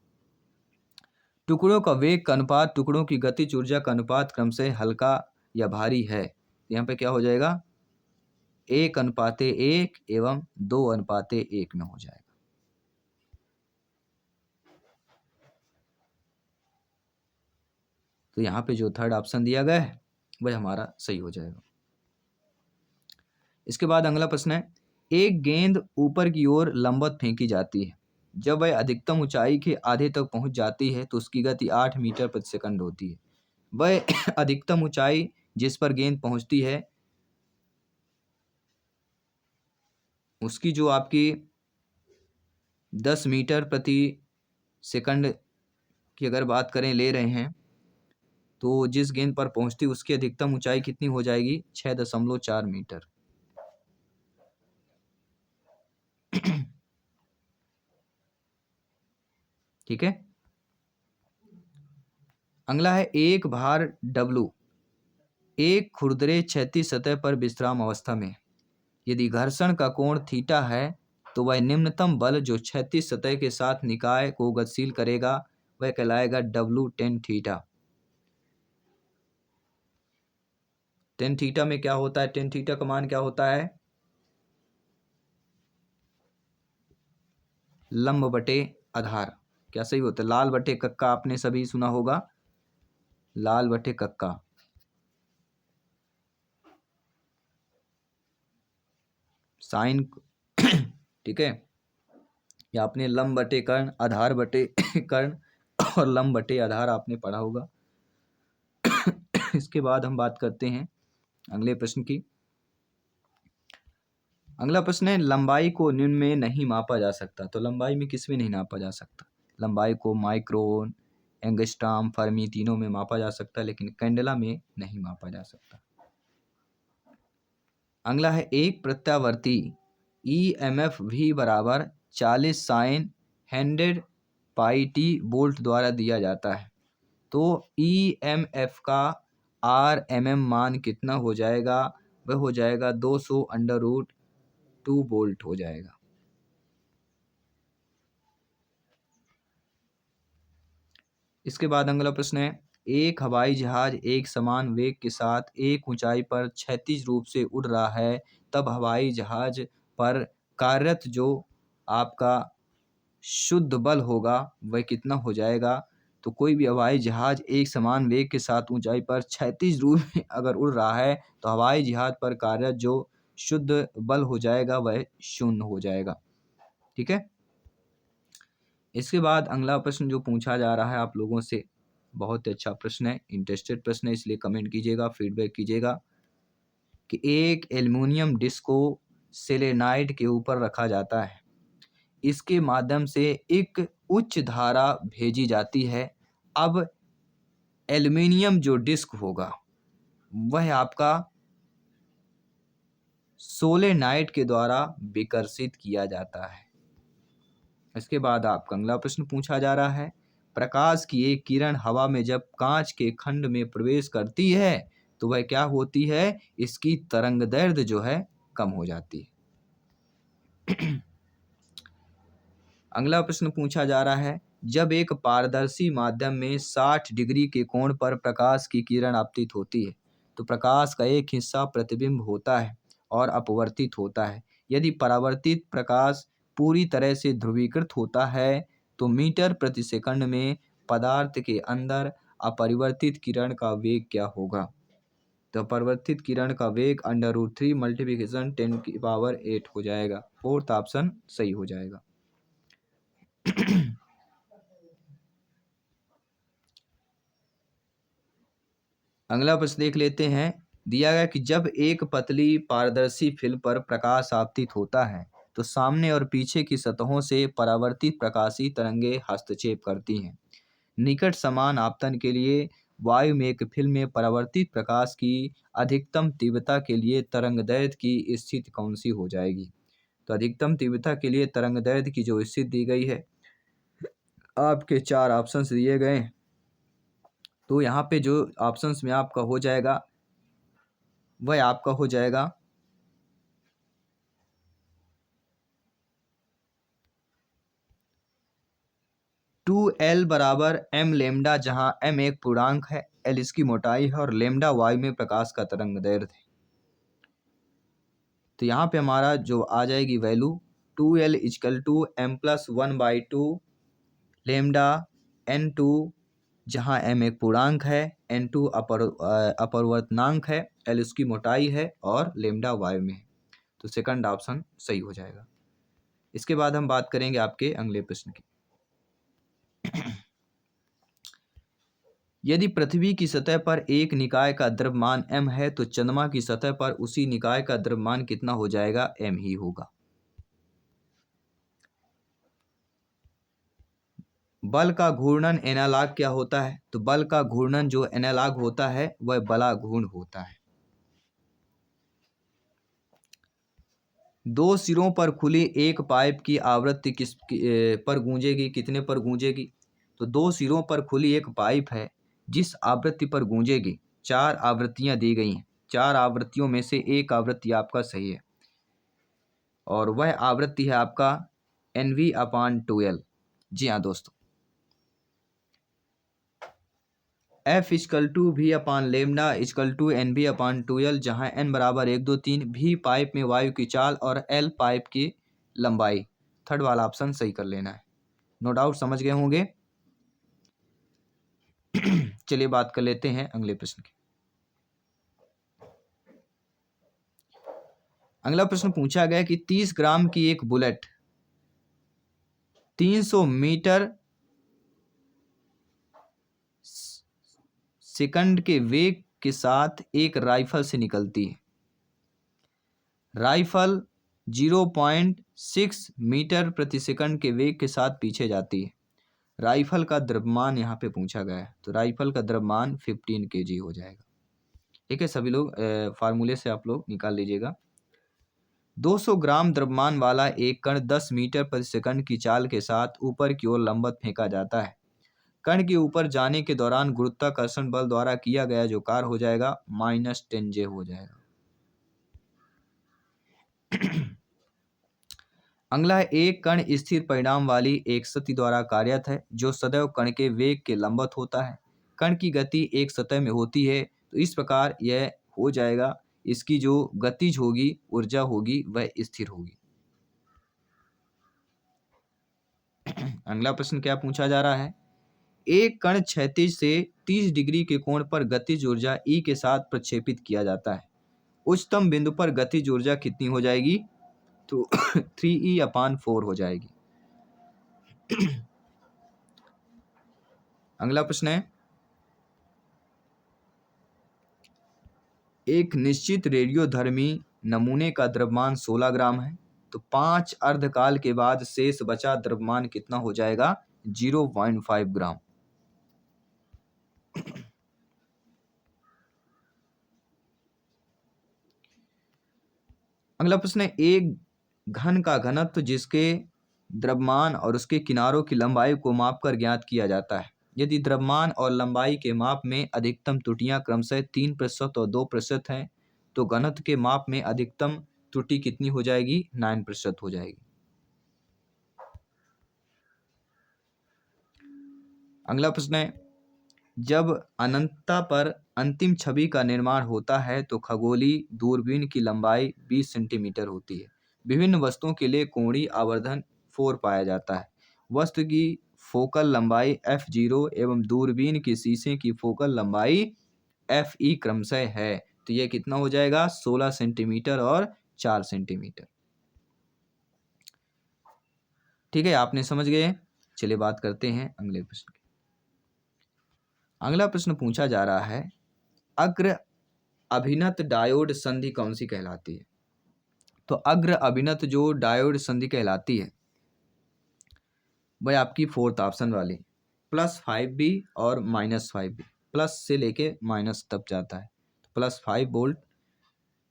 [SPEAKER 1] टुकड़ों का वेग का अनुपात टुकड़ों की गतिज ऊर्जा का अनुपात क्रमशः हल्का या भारी है। यहाँ पे क्या हो जाएगा? 1:1 एवं 2:1 में हो जाएगा। तो यहाँ पे जो थर्ड ऑप्शन दिया गया है वह हमारा सही हो जाएगा। इसके बाद अगला प्रश्न है, एक गेंद ऊपर की ओर लंबवत फेंकी जाती है। जब वह अधिकतम ऊंचाई के आधे तक पहुंच जाती है तो उसकी गति 8 मीटर प्रति सेकंड होती है। वह अधिकतम ऊंचाई जिस पर गेंद पहुंचती है उसकी जो आपकी 10 मीटर प्रति सेकंड की अगर बात करें ले रहे हैं तो जिस गेंद पर पहुंचती उसकी अधिकतम ऊंचाई कितनी हो जाएगी? 6.4 मीटर। ठीक है। अगला है, एक भार W एक खुरदरे क्षैतिज सतह पर विश्राम अवस्था में यदि घर्षण का कोण थीटा है तो वह निम्नतम बल जो क्षैतिज सतह के साथ निकाय को गतिशील करेगा वह कहलाएगा W tan theta. tan theta में क्या होता है? tan थीटा का मान क्या होता है? लंब बटे आधार। क्या सही होता है? लाल बटे कक्का आपने सभी सुना होगा, लाल बटे कक्का। साइन ठीक है, या आपने लंब बटे कर्ण, आधार बटे कर्ण और लंब बटे आधार आपने पढ़ा होगा। इसके बाद हम बात करते हैं अगले प्रश्न की। अगला प्रश्न है, लंबाई को न्यून में नहीं मापा जा सकता। तो लंबाई में किस में नहीं नापा जा सकता? लंबाई को माइक्रोन, एंगस्ट्रॉम, फर्मी तीनों में मापा जा सकता है लेकिन कैंडेला में नहीं मापा जा सकता। अगला है, एक प्रत्यावर्ती EMF V बराबर 40 साइन 100 पाई टी वोल्ट द्वारा दिया जाता है। तो EMF का RMM मान कितना हो जाएगा? वह हो जाएगा 200√2 वोल्ट हो जाएगा। इसके बाद अगला प्रश्न है, एक हवाई जहाज एक समान वेग के साथ एक ऊंचाई पर क्षैतिज रूप से उड़ रहा है, तब हवाई जहाज पर कार्यरत जो आपका शुद्ध बल होगा वह कितना हो जाएगा? तो कोई भी हवाई जहाज एक समान वेग के साथ ऊंचाई पर क्षैतिज रूप में अगर उड़ रहा है तो हवाई जहाज पर कार्यरत जो शुद्ध बल हो जाएगा वह 0 हो जाएगा। ठीक है। इसके बाद अगला प्रश्न जो पूछा जा रहा है आप लोगों से, बहुत ही अच्छा प्रश्न है, इंटरेस्टेड प्रश्न है, इसलिए कमेंट कीजिएगा, फीडबैक कीजिएगा कि एक एल्युमिनियम डिस्क को सेलेनाइड के ऊपर रखा जाता है, इसके माध्यम से एक उच्च धारा भेजी जाती है। अब एल्युमिनियम जो डिस्क होगा वह आपका सोलेनाइड के द्वारा विकर्षित किया जाता है। इसके बाद आपका अगला प्रश्न पूछा जा रहा है, प्रकाश की एक किरण हवा में जब कांच के खंड में प्रवेश करती है तो वह क्या होती है? इसकी तरंगदैर्ध्य जो है कम हो जाती है। अगला प्रश्न पूछा जा रहा है, जब एक पारदर्शी माध्यम में 60 डिग्री के कोण पर प्रकाश की किरण आपतित होती है तो प्रकाश का एक हिस्सा प्रतिबिंब होता है और अपवर्तित होता है। यदि परावर्तित प्रकाश पूरी तरह से ध्रुवीकृत होता है तो मीटर प्रति सेकंड में पदार्थ के अंदर अपरिवर्तित किरण का वेग क्या होगा? तो अपरिवर्तित किरण का वेग √3 मल्टीप्लिकेशन 10⁸ हो जाएगा। फोर्थ ऑप्शन सही हो जाएगा। अगला प्रश्न देख लेते हैं। दिया गया कि जब एक पतली पारदर्शी फिल्म पर प्रकाश आपतित होता है तो सामने और पीछे की सतहों से परावर्तित प्रकाशीय तरंगें हस्तक्षेप करती हैं। निकट समान आपतन के लिए वायु में एक फिल्म में परावर्तित प्रकाश की अधिकतम तीव्रता के लिए तरंगदैर्घ्य की स्थिति कौन सी हो जाएगी? तो अधिकतम तीव्रता के लिए तरंगदैर्घ्य की जो स्थिति दी गई है, आपके 4 ऑप्शंस दिए गए हैं। तो यहाँ पे जो ऑप्शंस में आपका हो जाएगा वह आपका हो जाएगा 2L बराबर m लेमडा, जहाँ m एक पूर्णांक है, L इसकी मोटाई है और लेमडा वायु में प्रकाश का तरंगदैर्घ्य है। तो यहाँ पे हमारा जो आ जाएगी value 2L equal to m+1/2 lambda n2, जहाँ m एक पूर्णांक है, n2 अपवर्तनांक है, L उसकी मोटाई है और लेमडा वायु में है। तो सेकंड ऑप्शन सही हो जाएगा। इसके बाद हम बात करेंगे आपके अगले प्रश्न की। यदि पृथ्वी की सतह पर एक निकाय का द्रव्यमान m है तो चंद्रमा की सतह पर उसी निकाय का द्रव्यमान कितना हो जाएगा? m ही होगा। बल का घूर्णन एनालॉग क्या होता है? तो बल का घूर्णन जो एनालॉग होता है वह बलाघूर्ण होता है। दो सिरों पर खुली एक पाइप की आवृत्ति किस पर गूंजेगी? कितने पर गूंजेगी? तो दो सिरों पर खुली एक पाइप है जिस आवृत्ति पर गूंजेगी, 4 आवृत्तियां दी गई हैं। 4 आवृत्तियों में से एक आवृत्ति आपका सही है और वह आवृत्ति है आपका NV/2L। जी हाँ दोस्तों, F equal to V/λ equal to NV/2L, जहाँ N बराबर 1, 2, 3, V पाइप में वायु की चाल और L पाइप की लंबाई। थर्ड वाला ऑप्शन सही कर लेना है। नो डाउट समझ गए होंगे। चलिए बात कर लेते हैं अगले प्रश्न की। अगला प्रश्न पूछा गया कि 30 ग्राम की एक बुलेट 300 मीटर सेकंड के वेग के साथ एक राइफल से निकलती है। राइफल 0.6 मीटर प्रति सेकंड के वेग के साथ पीछे जाती है। राइफल का द्रव्यमान यहाँ पे पूछा गया है, तो राइफल का द्रव्यमान 15 kg हो जाएगा। ठीक है, सभी लोग फार्मूले से आप लोग निकाल लीजिएगा। 200 ग्राम द्रव्यमान वाला एक कण 10 मीटर प्रति सेकंड की चाल के साथ ऊपर की ओर लंबवत फेंका जाता है। कण के ऊपर जाने के दौरान गुरुत्वाकर्षण बल द्वारा किया गया जो कार्य हो जाएगा -10J हो जाएगा। अगला है, एक कण स्थिर परिणाम वाली एक सतह द्वारा कार्यरत है जो सदैव कण के वेग के लंबवत होता है। कण की गति एक सतह में होती है, तो इस प्रकार यह हो जाएगा, इसकी जो गतिज होगी, ऊर्जा होगी, वह स्थिर होगी। अगला प्रश्न क्या पूछा जा रहा है? एक कण क्षैतिज से 30 डिग्री के कोण पर गतिज ऊर्जा E के साथ प्रक्षेपित किया जाता है। उच्चतम बिंदु पर गतिज ऊर्जा कितनी हो जाएगी? तो 3E/4 हो जाएगी। अगला प्रश्न है, एक निश्चित रेडियोधर्मी नमूने का द्रव्यमान 16 ग्राम है, तो 5 अर्धकाल के बाद शेष बचा द्रव्यमान कितना हो जाएगा? 0.5 ग्राम। अगला प्रश्न है, एक घन का घनत्व जिसके द्रव्यमान और उसके किनारों की लंबाई को मापकर ज्ञात किया जाता है। यदि द्रव्यमान और लंबाई के माप में अधिकतम त्रुटियां क्रमशः 3% और 2% हैं, तो घनत्व के माप में अधिकतम त्रुटि कितनी हो जाएगी? 9% हो जाएगी। अगला प्रश्न है, जब अनंतता पर अंतिम छवि का निर्माण होता है तो खगोलीय दूरबीन की लंबाई 20 सेंटीमीटर होती है। विभिन्न वस्तुओं के लिए कोणीय आवर्धन 4 पाया जाता है। वस्तु की फोकल लंबाई f0 एवं दूरबीन के शीशे की फोकल लंबाई fe क्रमशः है, तो यह कितना हो जाएगा? 16 सेंटीमीटर और 4 सेंटीमीटर। ठीक है, आपने समझ गए। चलिए बात करते हैं अगले प्रश्न की। अगला प्रश्न पूछा जा रहा है, अग्र अभिनत डायोड संधि कौन सी कहलाती है? तो अग्र अभिनत जो डायोड संधि कहलाती है वह आपकी 4th ऑप्शन वाली +5B और -5B। प्लस से लेके माइनस तक जाता है। +5 वोल्ट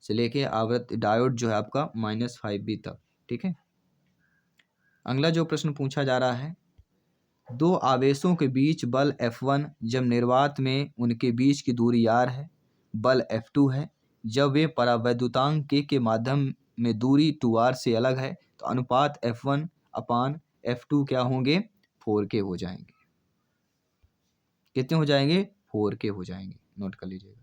[SPEAKER 1] से लेके आवृत्ति डायोड जो है आपका -5V तक। ठीक है। अगला जो प्रश्न पूछा जा रहा है, दो आवेशों के बीच बल F1 जब निर्वात में उनके बीच की दूरी r है, बल F2 है जब वे परावैद्युतांक के माध्यम में दूरी 2r से अलग है, तो अनुपात F1/F2 क्या होंगे? 4k हो जाएंगे। कितने हो जाएंगे? 4k हो जाएंगे। नोट कर लीजिएगा।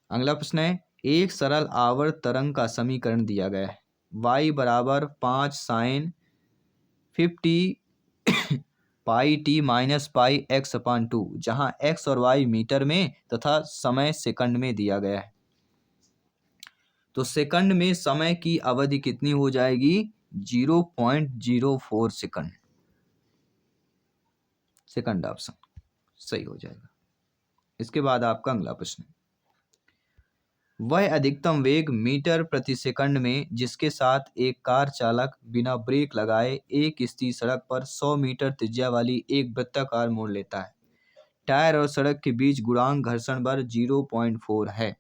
[SPEAKER 1] अगला प्रश्न है, एक सरल आवर्त तरंग का समीकरण दिया गया है। y बराबर 5 sin 50 pi T minus pi x/2, जहां x और y मीटर में तथा समय सेकंड में दिया गया है। तो सेकंड में समय की अवधि कितनी हो जाएगी? 0.04 सेकंड। सेकंड ऑप्शन सही हो जाएगा। इसके बाद आपका अगला प्रश्न, वह अधिकतम वेग मीटर प्रति सेकंड में जिसके साथ एक कार चालक बिना ब्रेक लगाए एक स्थिर सड़क पर 100 मीटर त्रिज्या वाली एक वृत्ताकार मोड़ लेता है। टायर और सड़क के बीच गुणांक घर्षण बल 0.4 है।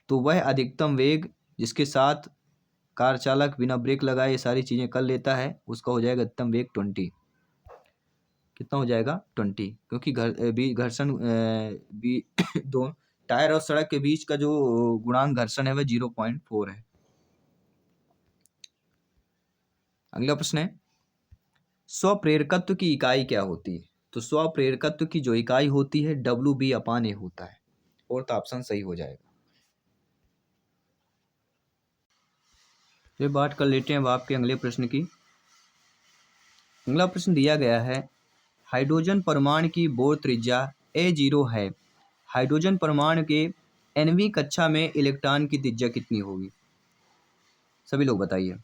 [SPEAKER 1] तो वह अधिकतम वेग जिसके साथ कार चालक बिना ब्रेक लगाए ये सारी चीजें कर लेता है, उसका हो जाएगा अधिकतम वेग 20। कितना हो जाएगा? 20, क्योंकि घर्षण दो टायर और सड़क के बीच का जो गुणांक घर्षण है वह 0.4 है। अगला प्रश्न है, स्वप्रेरकत्व की इकाई क्या होती है? तो स्वप्रेरकत्व की जो इकाई होती है WB/A होता है। फोर्थ ऑप्शन सही हो जाएगा। तो बात कर लेते हैं अब आपके अगले प्रश्न की। अगला प्रश्न दिया गया है, हाइड्रोजन परमाणु की बोर त्रिज्या A0 है। हाइड्रोजन परमाणु के nवीं कक्षा में इलेक्ट्रॉन की त्रिज्या कितनी होगी? सभी लोग बताइए,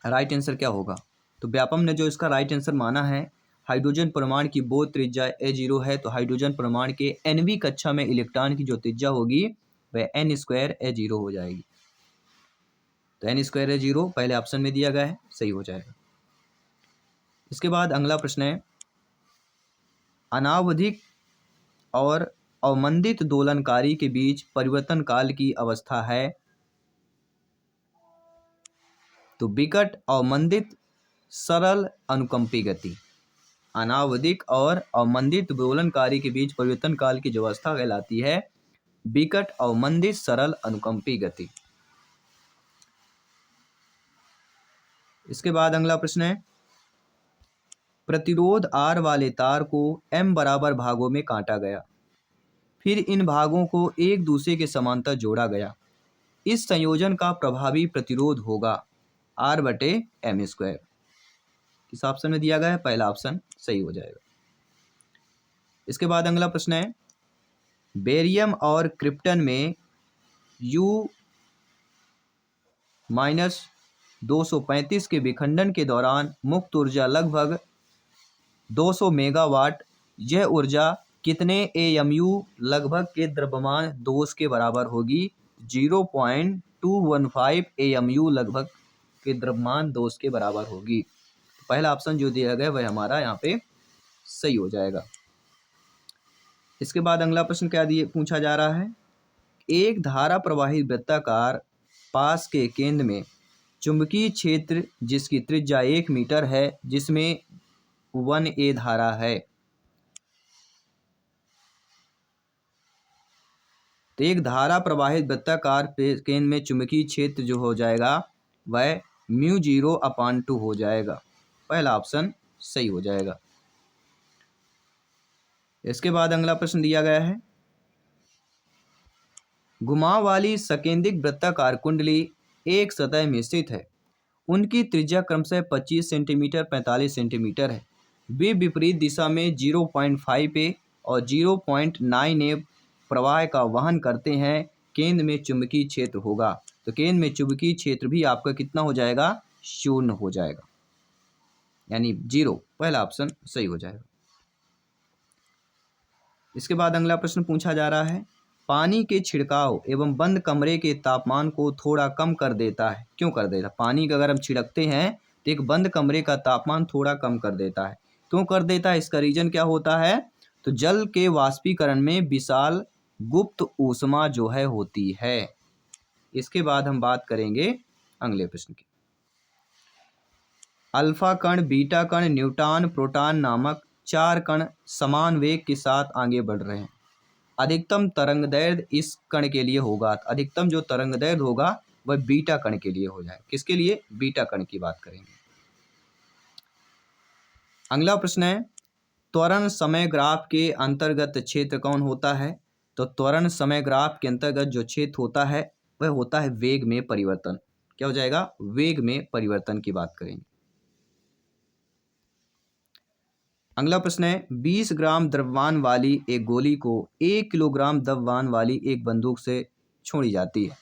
[SPEAKER 1] राइट आंसर क्या होगा? तो व्यापम ने जो इसका राइट आंसर माना है, हाइड्रोजन परमाणु की बोर त्रिज्या A0 है, तो हाइड्रोजन परमाणु के nवीं कक्षा में इलेक्ट्रॉन की जो त्रिज्या होगी वह n² A0 हो जाएगी। तो n² A0 पहले ऑप्शन में दिया गया है, सही हो जाएगा। इसके बाद अगला प्रश्न है, अनावधिक और अवमंदित दोलनकारी के बीच परिवर्तन काल की अवस्था है। तो विकट अवमंदित सरल अनुकंपी गति। अनावधिक और अवमंदित दोलनकारी के बीच परिवर्तन काल की जो अवस्था कहलाती है विकट अवमंदित सरल अनुकंपी गति। इसके बाद अगला प्रश्न है, प्रतिरोध R वाले तार को M बराबर भागों में काटा गया, फिर इन भागों को एक दूसरे के समांतर जोड़ा गया। इस संयोजन का प्रभावी प्रतिरोध होगा R/M²। किस ऑप्शन में दिया गया है? पहला ऑप्शन सही हो जाएगा। इसके बाद अगला प्रश्न है, बेरियम और क्रिप्टन में U-235 के विखंडन के दौरान मुक्त ऊर्जा लगभग 200 मेगावाट। यह ऊर्जा कितने AMU लगभग के द्रव्यमान दोष के बराबर होगी? 0.215 AMU लगभग के द्रव्यमान दोष के बराबर होगी। पहला ऑप्शन जो दिया गया वह हमारा यहाँ पे सही हो जाएगा। इसके बाद अगला प्रश्न क्या पूछा जा रहा है, एक धारा प्रवाहित वृत्ताकार पास के केंद्र में चुंबकीय क्षेत्र जिसकी त्रिज्या 1 मीटर है, जिसमें 1A धारा है। तो एक धारा प्रवाहित वृत्ताकार केंद्र में चुंबकीय क्षेत्र जो हो जाएगा वह μ0/2 हो जाएगा। पहला ऑप्शन सही हो जाएगा। इसके बाद अगला प्रश्न दिया गया है, घुमाव वाली सकेंद्रिक वृत्ताकार कुंडली एक सतह में स्थित है। उनकी त्रिज्या क्रमशः 25 सेंटीमीटर 45 सेंटीमीटर है। वे विपरीत दिशा में 0.5A और 0.9A प्रवाह का वहन करते हैं। केंद्र में चुंबकीय क्षेत्र होगा। तो केंद्र में चुंबकीय क्षेत्र भी आपका कितना हो जाएगा? 0 हो जाएगा, यानी 0। पहला ऑप्शन सही हो जाएगा। इसके बाद अगला प्रश्न पूछा जा रहा है, पानी के छिड़काव एवं बंद कमरे के तापमान को थोड़ा कम कर देता है। क्यों कर देता है? पानी का अगर हम छिड़कते हैं तो एक बंद कमरे का तापमान थोड़ा कम कर देता है। क्यों कर देता है? इसका रीजन क्या होता है? तो जल के वाष्पीकरण में विशाल गुप्त ऊष्मा जो है होती है। इसके बाद हम बात करेंगे अगले प्रश्न की। अल्फा कण, बीटा कण, न्यूट्रॉन, प्रोटॉन नामक 4 कण समान वेग के साथ आगे बढ़ रहे हैं। अधिकतम तरंग दैर्ध्य इस कण के लिए होगा, अधिकतम जो तरंग दैर्ध्य होगा वह बीटा कण के लिए हो जाए। किसके लिए? बीटा कण की बात करेंगे। अगला प्रश्न है, त्वरण समय ग्राफ के अंतर्गत क्षेत्र कौन होता है? तो त्वरण समय ग्राफ के अंतर्गत जो क्षेत्र होता है वह होता है वेग में परिवर्तन। क्या हो जाएगा? वेग में परिवर्तन की बात करेंगे। अगला प्रश्न है, 20 ग्राम द्रव्यमान वाली एक गोली को 1 किलोग्राम द्रव्यमान वाली एक बंदूक से छोड़ी जाती है।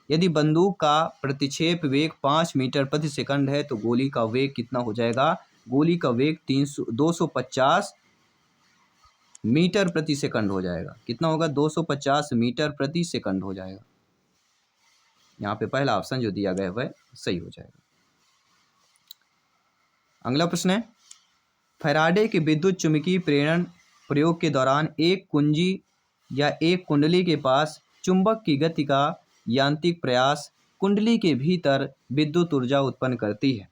[SPEAKER 1] यदि बंदूक का प्रतिक्षेप वेग 5 मीटर प्रति सेकंड है तो गोली का वेग कितना हो जाएगा? गोली का वेग 250 मीटर प्रति सेकंड हो जाएगा। कितना होगा? 250 मीटर प्रति सेकंड हो जाएगा। यहाँ पे पहला ऑप्शन जो दिया गया है वह सही हो जाएगा। अगला प्रश्न है, फैराडे के विद्युत चुम्बकीय प्रेरण प्रयोग के दौरान एक कुंजी या एक कुंडली के पास चुंबक की गति का यांत्रिक प्रयास कुंडली के भीतर विद्युत ऊर्जा उत्पन्न करती है।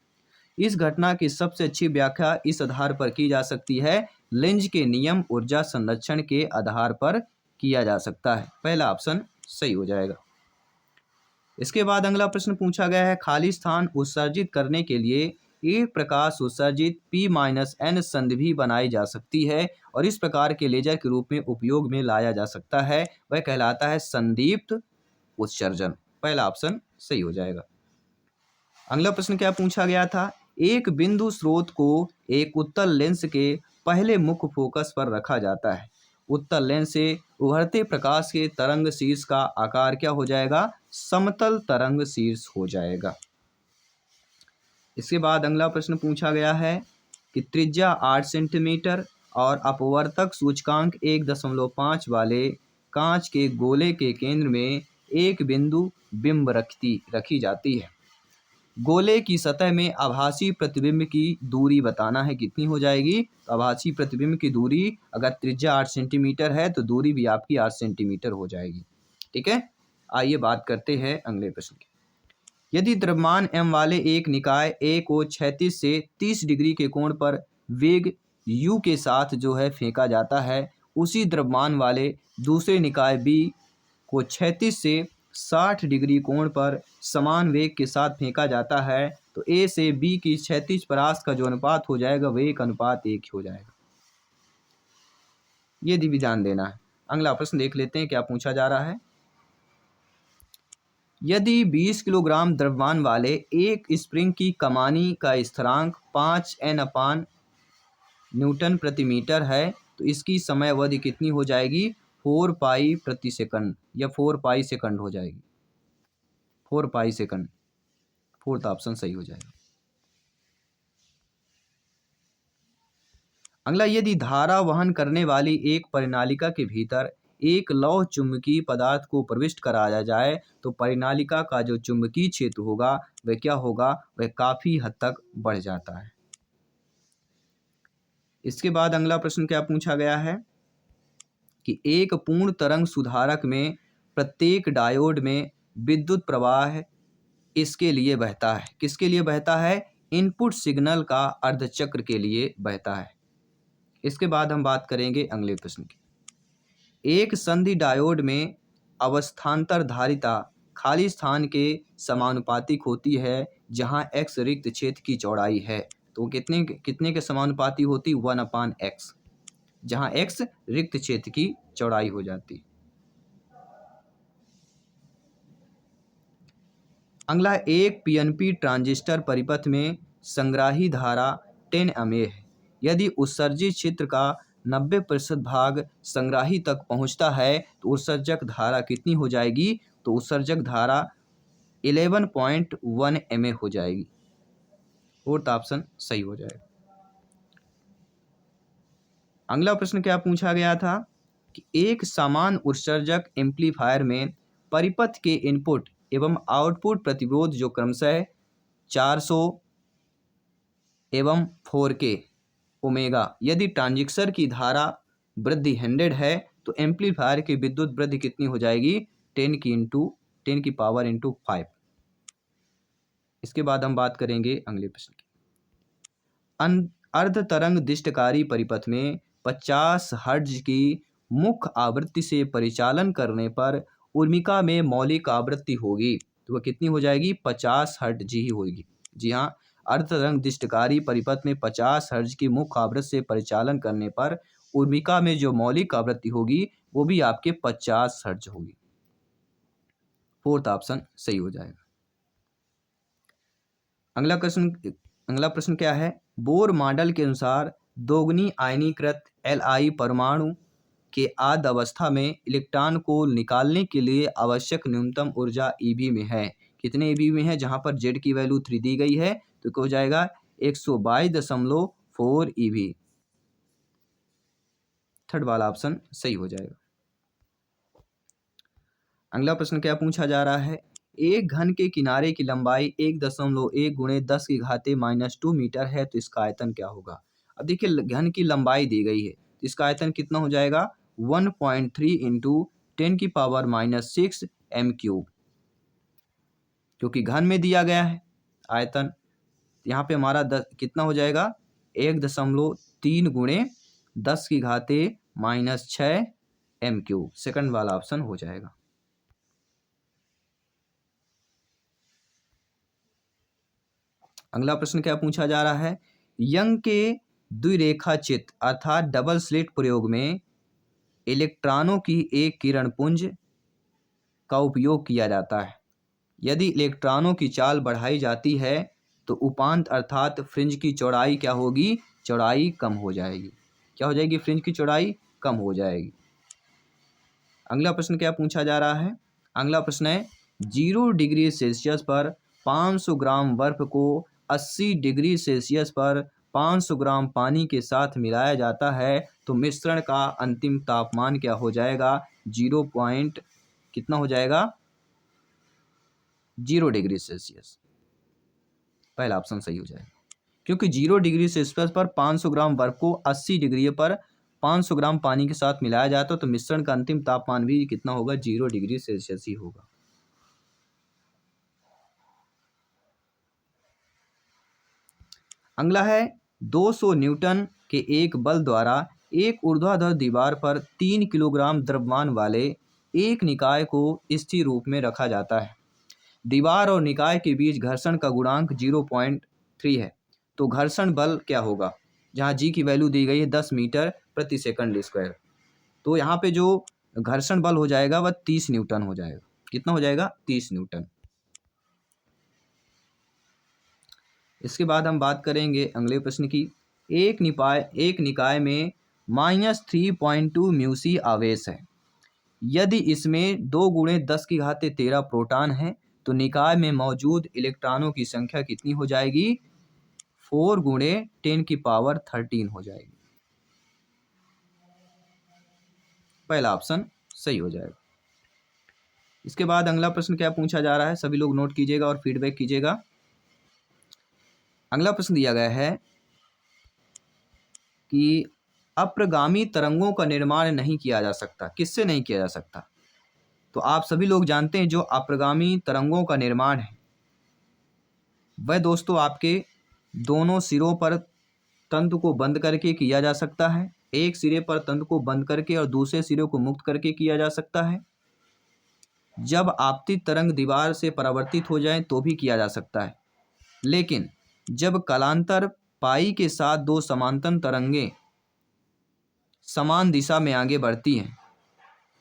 [SPEAKER 1] इस घटना की सबसे अच्छी व्याख्या इस आधार पर की जा सकती है, लेंज के नियम ऊर्जा संरक्षण के आधार पर किया जा सकता है। पहला ऑप्शन सही हो जाएगा। इसके बाद अगला प्रश्न पूछा गया है, खाली स्थान उत्सर्जित करने के लिए एक प्रकाश उत्सर्जित P-N संधि बनाई जा सकती है और इस प्रकार के लेजर के रूप में उपयोग में लाया जा सकता है। वह कहलाता है संदीप्त उत्सर्जन। पहला ऑप्शन सही हो जाएगा। अगला प्रश्न क्या पूछा गया था? एक बिंदु स्रोत को एक उत्तल लेंस के पहले मुख्य फोकस पर रखा जाता है। उत्तल लेंस से उभरते प्रकाश के तरंग शीर्ष का आकार क्या हो जाएगा? समतल तरंग शीर्ष हो जाएगा। इसके बाद अगला प्रश्न पूछा गया है कि त्रिज्या 8 सेंटीमीटर और अपवर्तक सूचकांक 1.5 वाले कांच के गोले के केंद्र में एक बिंदु बिंब रखी जाती है। गोले की सतह में आभासी प्रतिबिंब की दूरी बताना है, कितनी हो जाएगी? तो आभासी प्रतिबिंब की दूरी अगर त्रिज्या 8 सेंटीमीटर है तो दूरी भी आपकी 8 सेंटीमीटर हो जाएगी। ठीक है, आइए बात करते हैं अगले प्रश्न की। यदि द्रव्यमान m वाले एक निकाय A को 36 से 30 डिग्री के कोण पर वेग u के साथ जो है फेंका जाता है, उसी द्रव्यमान वाले दूसरे निकाय B को 36 से 60 डिग्री कोण पर समान वेग के साथ फेंका जाता है, तो A से B की क्षैतिज परास का जो अनुपात हो जाएगा वह 1:1 हो जाएगा। ये भी ध्यान देना है। अगला प्रश्न देख लेते हैं क्या पूछा जा रहा है। यदि 20 किलोग्राम द्रव्यमान वाले एक स्प्रिंग की कमानी का स्थिरांक 5 N/न्यूटन प्रति मीटर है तो इसकी समय अवधि कितनी हो जाएगी? 4 पाई प्रति सेकंड या 4 पाई सेकंड हो जाएगी। 4 पाई सेकंड, फोर्थ ऑप्शन सही हो जाएगा। अगला, यदि धारा वहन करने वाली एक परिनालिका के भीतर एक लौह चुंबकीय पदार्थ को प्रविष्ट कराया जाए तो परिनालिका का जो चुंबकीय क्षेत्र होगा वह क्या होगा? वह काफी हद तक बढ़ जाता है। इसके बाद अगला प्रश्न क्या पूछा गया है कि एक पूर्ण तरंग सुधारक में प्रत्येक डायोड में विद्युत प्रवाह इसके लिए बहता है। किसके लिए बहता है? इनपुट सिग्नल का अर्धचक्र के लिए बहता है। इसके बाद हम बात करेंगे अगले प्रश्न की। एक संधि डायोड में अवस्थान्तर धारिता खाली स्थान के समानुपातिक होती है जहां x रिक्त क्षेत्र की चौड़ाई है। तो कितने के समानुपाती होती? 1/x, जहां x रिक्त क्षेत्र की चौड़ाई हो जाती। अगला, एक पीएनपी ट्रांजिस्टर परिपथ में संग्राही धारा 10 mA है। यदि उत्सर्जित क्षेत्र का 90% भाग संग्राही तक पहुंचता है तो उत्सर्जक धारा कितनी हो जाएगी? तो उत्सर्जक धारा 11.1 mA हो जाएगी। फोर्थ ऑप्शन सही हो जाएगा। अगला प्रश्न क्या पूछा गया था कि एक समान उत्सर्जक एम्पलीफायर में परिपथ के इनपुट एवं आउटपुट प्रतिरोध जो क्रमशः 400 एवं 4K ओमेगा। यदि ट्रांजिस्टर की धारा वृद्धि 100 है तो एम्पलीफायर की विद्युत वृद्धि कितनी हो जाएगी? 10 की पावर इंटू 5। इसके बाद हम बात करेंगे अगले प्रश्न की। अर्ध तरंग दिष्टकारी परिपथ में 50 हर्ट्ज की मुख्य आवृत्ति से परिचालन करने पर उर्मिका में मौलिक आवृत्ति होगी, तो वह कितनी हो जाएगी? 50 हर्ट्ज ही होगी। जी हाँ, अर्ध तरंग दिष्टकारी परिपथ में 50 हर्ट्ज की मुख्य आवृत्ति से परिचालन करने पर उर्मिका में जो मौलिक आवृत्ति होगी वो भी आपके 50 हर्ट्ज होगी। फोर्थ ऑप्शन सही हो जाएगा। अगला प्रश्न क्या है? बोर मॉडल के अनुसार दोगुनी आयनीकृत Li परमाणु के आद्य अवस्था में इलेक्ट्रॉन को निकालने के लिए आवश्यक न्यूनतम ऊर्जा Ev में है। कितने Ev में है? जहां पर Z की वैल्यू 3 दी गई है तो क्या हो जाएगा? 122.4 Ev। थर्ड वाला ऑप्शन सही हो जाएगा। अगला प्रश्न क्या पूछा जा रहा है? एक घन के किनारे की लंबाई 1.1 गुणे 10 की घाते -2 मीटर है तो इसका आयतन क्या होगा? अब देखिए घन की लंबाई दी गई है तो इसका आयतन कितना हो जाएगा? 1.3 इंटू 10 की पावर -6 m³, क्योंकि घन में दिया गया है आयतन। यहाँ पे हमारा कितना हो जाएगा? 1.3 गुणे 10 की घाते -6 m³। सेकंड वाला ऑप्शन हो जाएगा। अगला प्रश्न क्या पूछा जा रहा है? यंग के द्विरेखा चित्र अर्थात डबल स्लिट प्रयोग में इलेक्ट्रॉनों की एक किरण पुंज का उपयोग किया जाता है। यदि इलेक्ट्रॉनों की चाल बढ़ाई जाती है तो उपांत अर्थात फ्रिंज की चौड़ाई क्या होगी? चौड़ाई कम हो जाएगी। क्या हो जाएगी? फ्रिंज की चौड़ाई कम हो जाएगी। अगला प्रश्न क्या पूछा जा रहा है? अगला प्रश्न है 0 डिग्री सेल्सियस पर 500 ग्राम बर्फ को 80 डिग्री सेल्सियस पर 500 ग्राम पानी के साथ मिलाया जाता है तो मिश्रण का अंतिम तापमान क्या हो जाएगा? 0 पॉइंट कितना हो जाएगा? 0 डिग्री सेल्सियस। पहला ऑप्शन सही हो जाएगा, क्योंकि 0 डिग्री सेल्सियस पर 500 ग्राम बर्फ को 80 डिग्री पर 500 ग्राम पानी के साथ मिलाया जाता है तो मिश्रण का अंतिम तापमान भी कितना होगा? 0 डिग्री सेल्सियस ही होगा। अगला है 200 न्यूटन के एक बल द्वारा एक ऊर्ध्वाधर दीवार पर 3 किलोग्राम द्रव्यमान वाले एक निकाय को स्थिर रूप में रखा जाता है। दीवार और निकाय के बीच घर्षण का गुणांक 0.3 है तो घर्षण बल क्या होगा? जहाँ जी की वैल्यू दी गई है 10 मीटर प्रति सेकंड स्क्वायर, तो यहाँ पे जो घर्षण बल हो जाएगा वह 30 न्यूटन हो जाएगा। कितना हो जाएगा? 30 न्यूटन। इसके बाद हम बात करेंगे अगले प्रश्न की। एक निकाय में -3.2 म्यूसी आवेश है। यदि इसमें 2 गुणे 10 की घाते 13 प्रोटॉन है तो निकाय में मौजूद इलेक्ट्रॉनों की संख्या कितनी हो जाएगी? 4 गुणे 10 की पावर 13 हो जाएगी। पहला ऑप्शन सही हो जाएगा। इसके बाद अगला प्रश्न क्या पूछा जा रहा है? सभी लोग नोट कीजिएगा और फीडबैक कीजिएगा। अगला प्रश्न दिया गया है कि अप्रगामी तरंगों का निर्माण नहीं किया जा सकता। किससे नहीं किया जा सकता? तो आप सभी लोग जानते हैं जो अप्रगामी तरंगों का निर्माण है वह दोस्तों आपके दोनों सिरों पर तंतु को बंद करके किया जा सकता है। एक सिरे पर तंतु को बंद करके और दूसरे सिरे को मुक्त करके किया जा सकता है। जब आपतित तरंग दीवार से परावर्तित हो जाए तो भी किया जा सकता है। लेकिन जब कालांतर पाई के साथ दो समांतर तरंगें समान दिशा में आगे बढ़ती हैं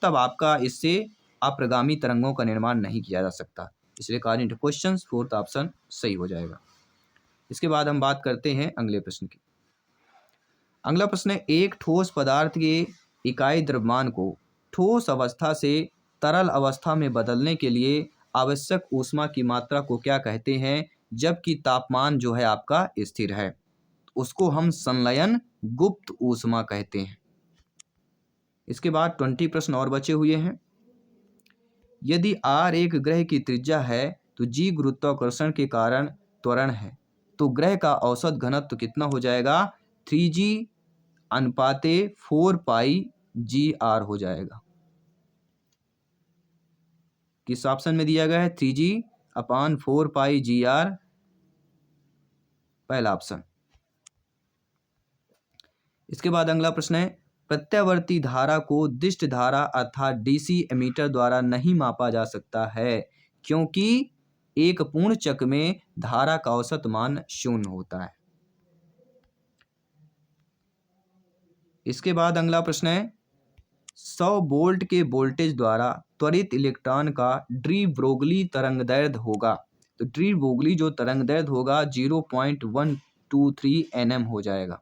[SPEAKER 1] तब आपका इससे अप्रगामी तरंगों का निर्माण नहीं किया जा सकता। इसलिए according to question fourth option सही हो जाएगा। इसके बाद हम बात करते हैं अगले प्रश्न की। अगला प्रश्न है एक ठोस पदार्थ के इकाई द्रव्यमान को ठोस अवस्था से तरल अवस्था में बदलने के लिए आवश्यक ऊष्मा की मात्रा को क्या कहते हैं जबकि तापमान जो है आपका स्थिर है? उसको हम संलयन गुप्त ऊष्मा कहते हैं। इसके बाद 20 प्रश्न और बचे हुए हैं। यदि r एक ग्रह की त्रिज्या है तो g गुरुत्वाकर्षण के कारण त्वरण है तो ग्रह का औसत घनत्व कितना हो जाएगा? 3G/4πGr हो जाएगा। किस ऑप्शन में दिया गया है? 3G/4πGr, पहला ऑप्शन। इसके बाद अगला प्रश्न है, प्रत्यावर्ती धारा को दिष्ट धारा अर्थात डीसी एमीटर द्वारा नहीं मापा जा सकता है क्योंकि एक पूर्ण चक्र में धारा का औसत मान 0 होता है। इसके बाद अगला प्रश्न है, 100 वोल्ट के वोल्टेज द्वारा त्वरित इलेक्ट्रॉन का डी ब्रोगली तरंगदैर्ध्य होगा। तो डी ब्रोगली जो तरंगदैर्ध्य होगा 0.123 nm हो जाएगा।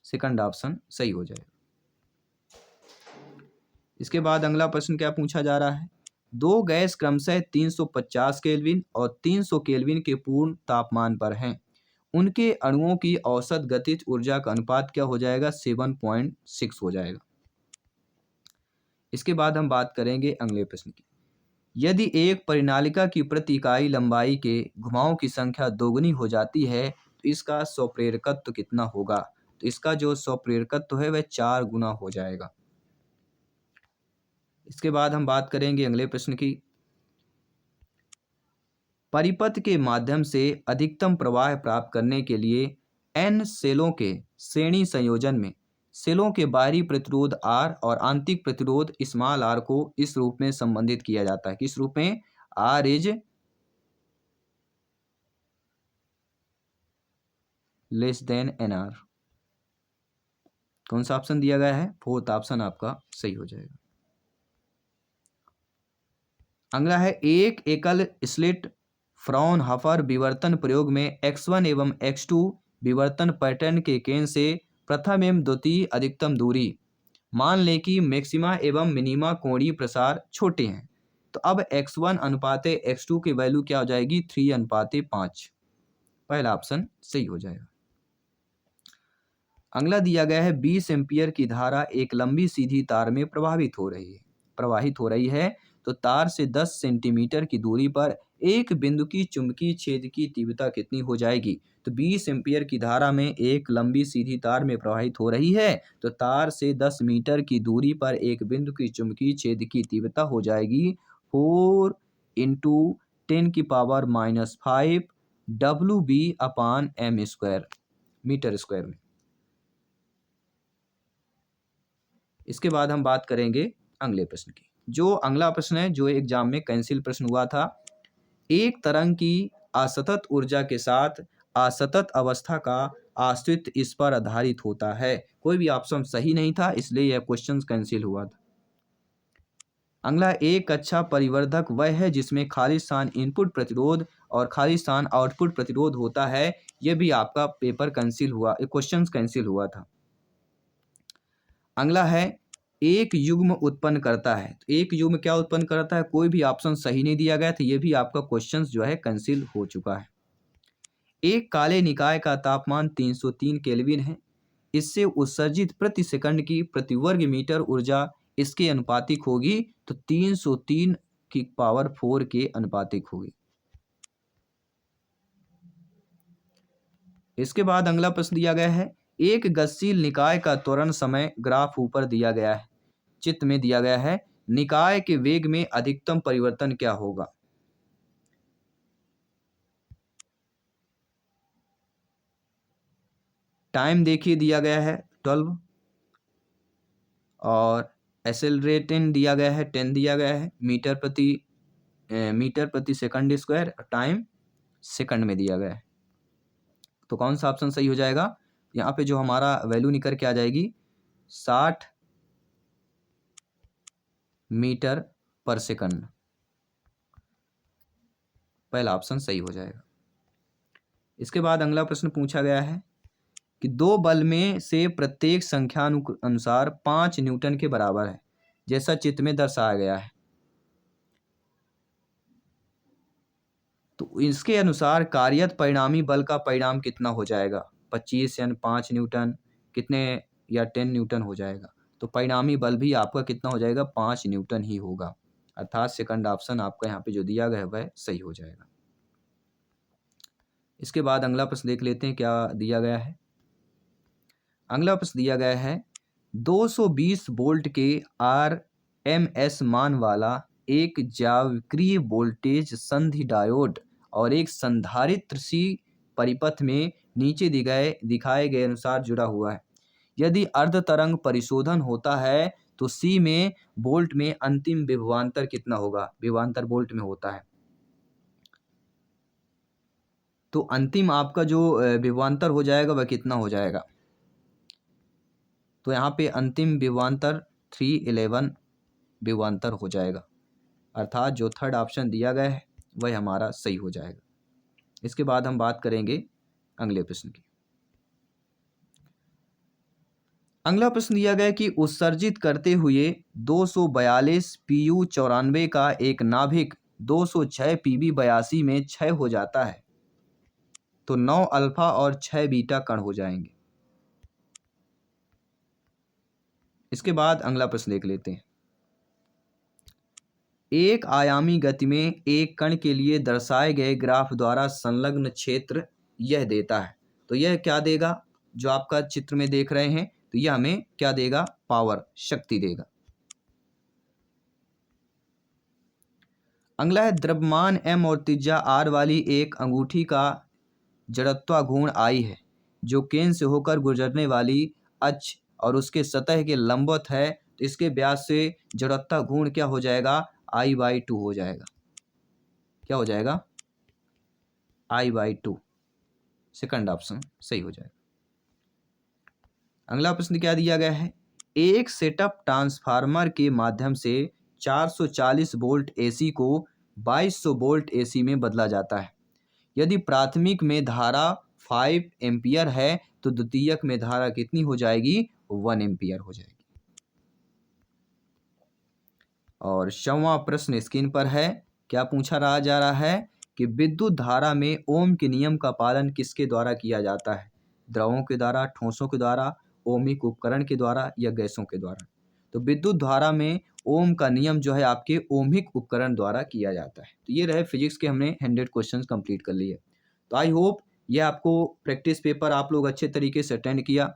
[SPEAKER 1] सेकंड ऑप्शन सही हो जाएगा। इसके बाद अगला प्रश्न क्या पूछा जा रहा है, दो गैस क्रमशः 350 केल्विन और 300 केल्विन के पूर्ण तापमान पर हैं। उनके अणुओं की औसत गतिज ऊर्जा का अनुपात क्या हो जाएगा? 7.6 हो जाएगा। इसके बाद हम बात करेंगे अगले प्रश्न की, यदि एक परिनालिका की प्रति इकाई लंबाई के घुमावों की संख्या दोगुनी हो जाती है तो इसका स्वप्रेरकत्व कितना होगा? तो इसका जो स्वप्रेरकत्व है वह 4 गुना हो जाएगा। इसके बाद हम बात करेंगे अगले प्रश्न की, परिपथ के माध्यम से अधिकतम प्रवाह प्राप्त करने के लिए n सेलों के श्रेणी संयोजन में सेलों के बाहरी प्रतिरोध R और आंतरिक प्रतिरोध स्मॉल r को इस रूप में संबंधित किया जाता है। किस रूप में? R is less than NR। कौन सा ऑप्शन दिया गया है? फोर्थ ऑप्शन आपका सही हो जाएगा। अगला है, एक एकल स्लिट फ्राउनहोफर विवर्तन प्रयोग में x1 एवं x2 विवर्तन पैटर्न के केंद्र से प्रथम एवं द्वितीय अधिकतम दूरी मान लें कि मैक्सिमा एवं मिनिमा कोणीय प्रसार छोटे हैं। तो अब x1 अनुपाते x2 की वैल्यू क्या हो जाएगी? 3:5। पहला ऑप्शन सही हो जाएगा। अगला दिया गया है, 20 एम्पियर की धारा एक लंबी सीधी तार में प्रवाहित हो रही है तो तार से 10 सेंटीमीटर की दूरी पर एक बिंदु की चुंबकीय छेद की तीव्रता कितनी हो जाएगी? तो 20 एम्पियर की धारा में एक लंबी सीधी तार में प्रवाहित हो रही है तो तार से 10 मीटर की दूरी पर एक बिंदु की चुंबकीय छेद की तीव्रता हो जाएगी 4 × 10⁻⁵ WB/m², मीटर स्क्वायर में। इसके बाद हम बात करेंगे अगले प्रश्न की। जो अगला प्रश्न है जो एग्जाम में कैंसिल प्रश्न हुआ था, एक तरंग की असतत ऊर्जा के साथ असतत अवस्था का अस्तित्व इस पर आधारित होता है। कोई भी ऑप्शन सही नहीं था इसलिए यह क्वेश्चन कैंसिल हुआ था। अगला, एक अच्छा परिवर्धक वह है जिसमें खाली स्थान इनपुट प्रतिरोध और खाली स्थान आउटपुट प्रतिरोध होता है। यह भी आपका पेपर कैंसिल हुआ, क्वेश्चन कैंसिल हुआ था। अगला है, एक युग्म उत्पन्न करता है। तो एक युग्म क्या उत्पन्न करता है? कोई भी ऑप्शन सही नहीं दिया गया, तो ये भी आपका क्वेश्चन जो है कैंसिल हो चुका है। एक काले निकाय का तापमान 303 केल्विन है। इससे उत्सर्जित प्रति सेकंड की प्रति वर्ग मीटर ऊर्जा इसके अनुपातिक होगी, तो 303⁴ के अनुपातिक होगी। इसके बाद अगला प्रश्न दिया गया है, एक गतिशील निकाय का त्वरण समय ग्राफ ऊपर दिया गया है, चित्र में दिया गया है। निकाय के वेग में अधिकतम परिवर्तन क्या होगा? टाइम देखिए दिया गया है 12 और एक्सेलरेटिंग दिया गया है 10 दिया गया है। मीटर प्रति सेकंड स्क्वायर, टाइम सेकंड में दिया गया है। तो कौन सा ऑप्शन सही हो जाएगा? यहाँ पे जो हमारा वैल्यू निकल के आ जाएगी 60 मीटर पर सेकंड, पहला ऑप्शन सही हो जाएगा। इसके बाद अगला प्रश्न पूछा गया है कि दो बल में से प्रत्येक संख्यानुसार 5 न्यूटन के बराबर है, जैसा चित्र में दर्शाया गया है। तो इसके अनुसार कार्यरत परिणामी बल का परिणाम कितना हो जाएगा? 25 यानी 5 न्यूटन, कितने या 10 न्यूटन हो जाएगा। तो परिणामी बल भी आपका कितना हो जाएगा? 5 न्यूटन ही होगा, अर्थात सेकंड ऑप्शन आपका यहाँ पे जो दिया गया है वह सही हो जाएगा। इसके बाद अगला प्रश्न देख लेते हैं क्या दिया गया है। अगला प्रश्न दिया गया है 220 वोल्ट के आरएमएस मान वाला एक जावक्रीय वोल्टेज संधि डायोड और एक संधारित्र सी परिपथ में नीचे दिखाए गए अनुसार जुड़ा हुआ है। यदि अर्ध तरंग परिशोधन होता है तो सी में वोल्ट में अंतिम विभवांतर कितना होगा? विभवांतर वोल्ट में होता है, तो अंतिम आपका जो विभवांतर हो जाएगा वह कितना हो जाएगा? तो यहाँ पे अंतिम विभवांतर 311 विभवांतर हो जाएगा, अर्थात जो थर्ड ऑप्शन दिया गया है वह हमारा सही हो जाएगा। इसके बाद हम बात करेंगे अगले प्रश्न की। अगला प्रश्न दिया गया कि उत्सर्जित करते हुए 242 PU 94 का एक नाभिक 206 PB 82 में क्षय हो जाता है तो 9 अल्फा और 6 बीटा कण हो जाएंगे। इसके बाद अगला प्रश्न देख लेते हैं। एक आयामी गति में एक कण के लिए दर्शाए गए ग्राफ द्वारा संलग्न क्षेत्र यह देता है, तो यह क्या देगा? जो आपका चित्र में देख रहे हैं तो यह हमें क्या देगा? पावर, शक्ति देगा। अगला है द्रव्यमान m और त्रिज्या r वाली एक अंगूठी का जड़त्वाघूर्ण I है जो केंद्र से होकर गुजरने वाली अक्ष और उसके सतह के लंबवत है, तो इसके व्यास से जड़त्वाघूर्ण क्या हो जाएगा? I/2 हो जाएगा। क्या हो जाएगा? I/2। सेकंड ऑप्शन सही हो जाएगा। अगला प्रश्न क्या दिया गया है? एक सेटअप ट्रांसफार्मर के माध्यम से 440 वोल्ट AC को 2200 वोल्ट AC में बदला जाता है। यदि प्राथमिक में धारा 5 एम्पियर है तो द्वितीयक में धारा कितनी हो जाएगी? 1 एम्पियर हो जाएगी। और 6वां प्रश्न स्क्रीन पर है। क्या पूछा जा रहा है कि विद्युत धारा में ओम के नियम का पालन किसके द्वारा किया जाता है? द्रवों के द्वारा, ठोसों के द्वारा, ओमिक उपकरण के द्वारा या गैसों के द्वारा? तो विद्युत धारा में ओम का नियम जो है आपके ओमिक उपकरण द्वारा किया जाता है। तो ये रहे फिजिक्स के हमने 100 क्वेश्चन कंप्लीट कर लिए। तो आई होप ये आपको प्रैक्टिस पेपर आप लोग अच्छे तरीके से अटेंड किया,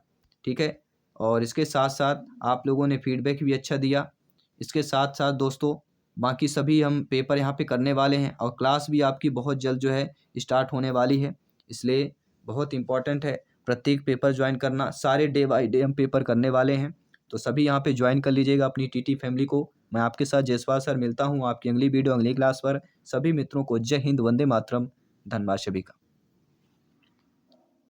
[SPEAKER 1] ठीक है, और इसके साथ साथ आप लोगों ने फीडबैक भी अच्छा दिया। इसके साथ साथ दोस्तों बाकी सभी हम पेपर यहाँ पे करने वाले हैं और क्लास भी आपकी बहुत जल्द जो है स्टार्ट होने वाली है, इसलिए बहुत इम्पॉर्टेंट है प्रत्येक पेपर ज्वाइन करना। सारे डे बाई डे हम पेपर करने वाले हैं, तो सभी यहाँ पे ज्वाइन कर लीजिएगा अपनी टीटी फैमिली को। मैं आपके साथ जयसवाल सर मिलता हूँ आपकी अगली वीडियो अगली क्लास पर। सभी मित्रों को जय हिंद, वंदे मातरम, धन्यवाद सभी का।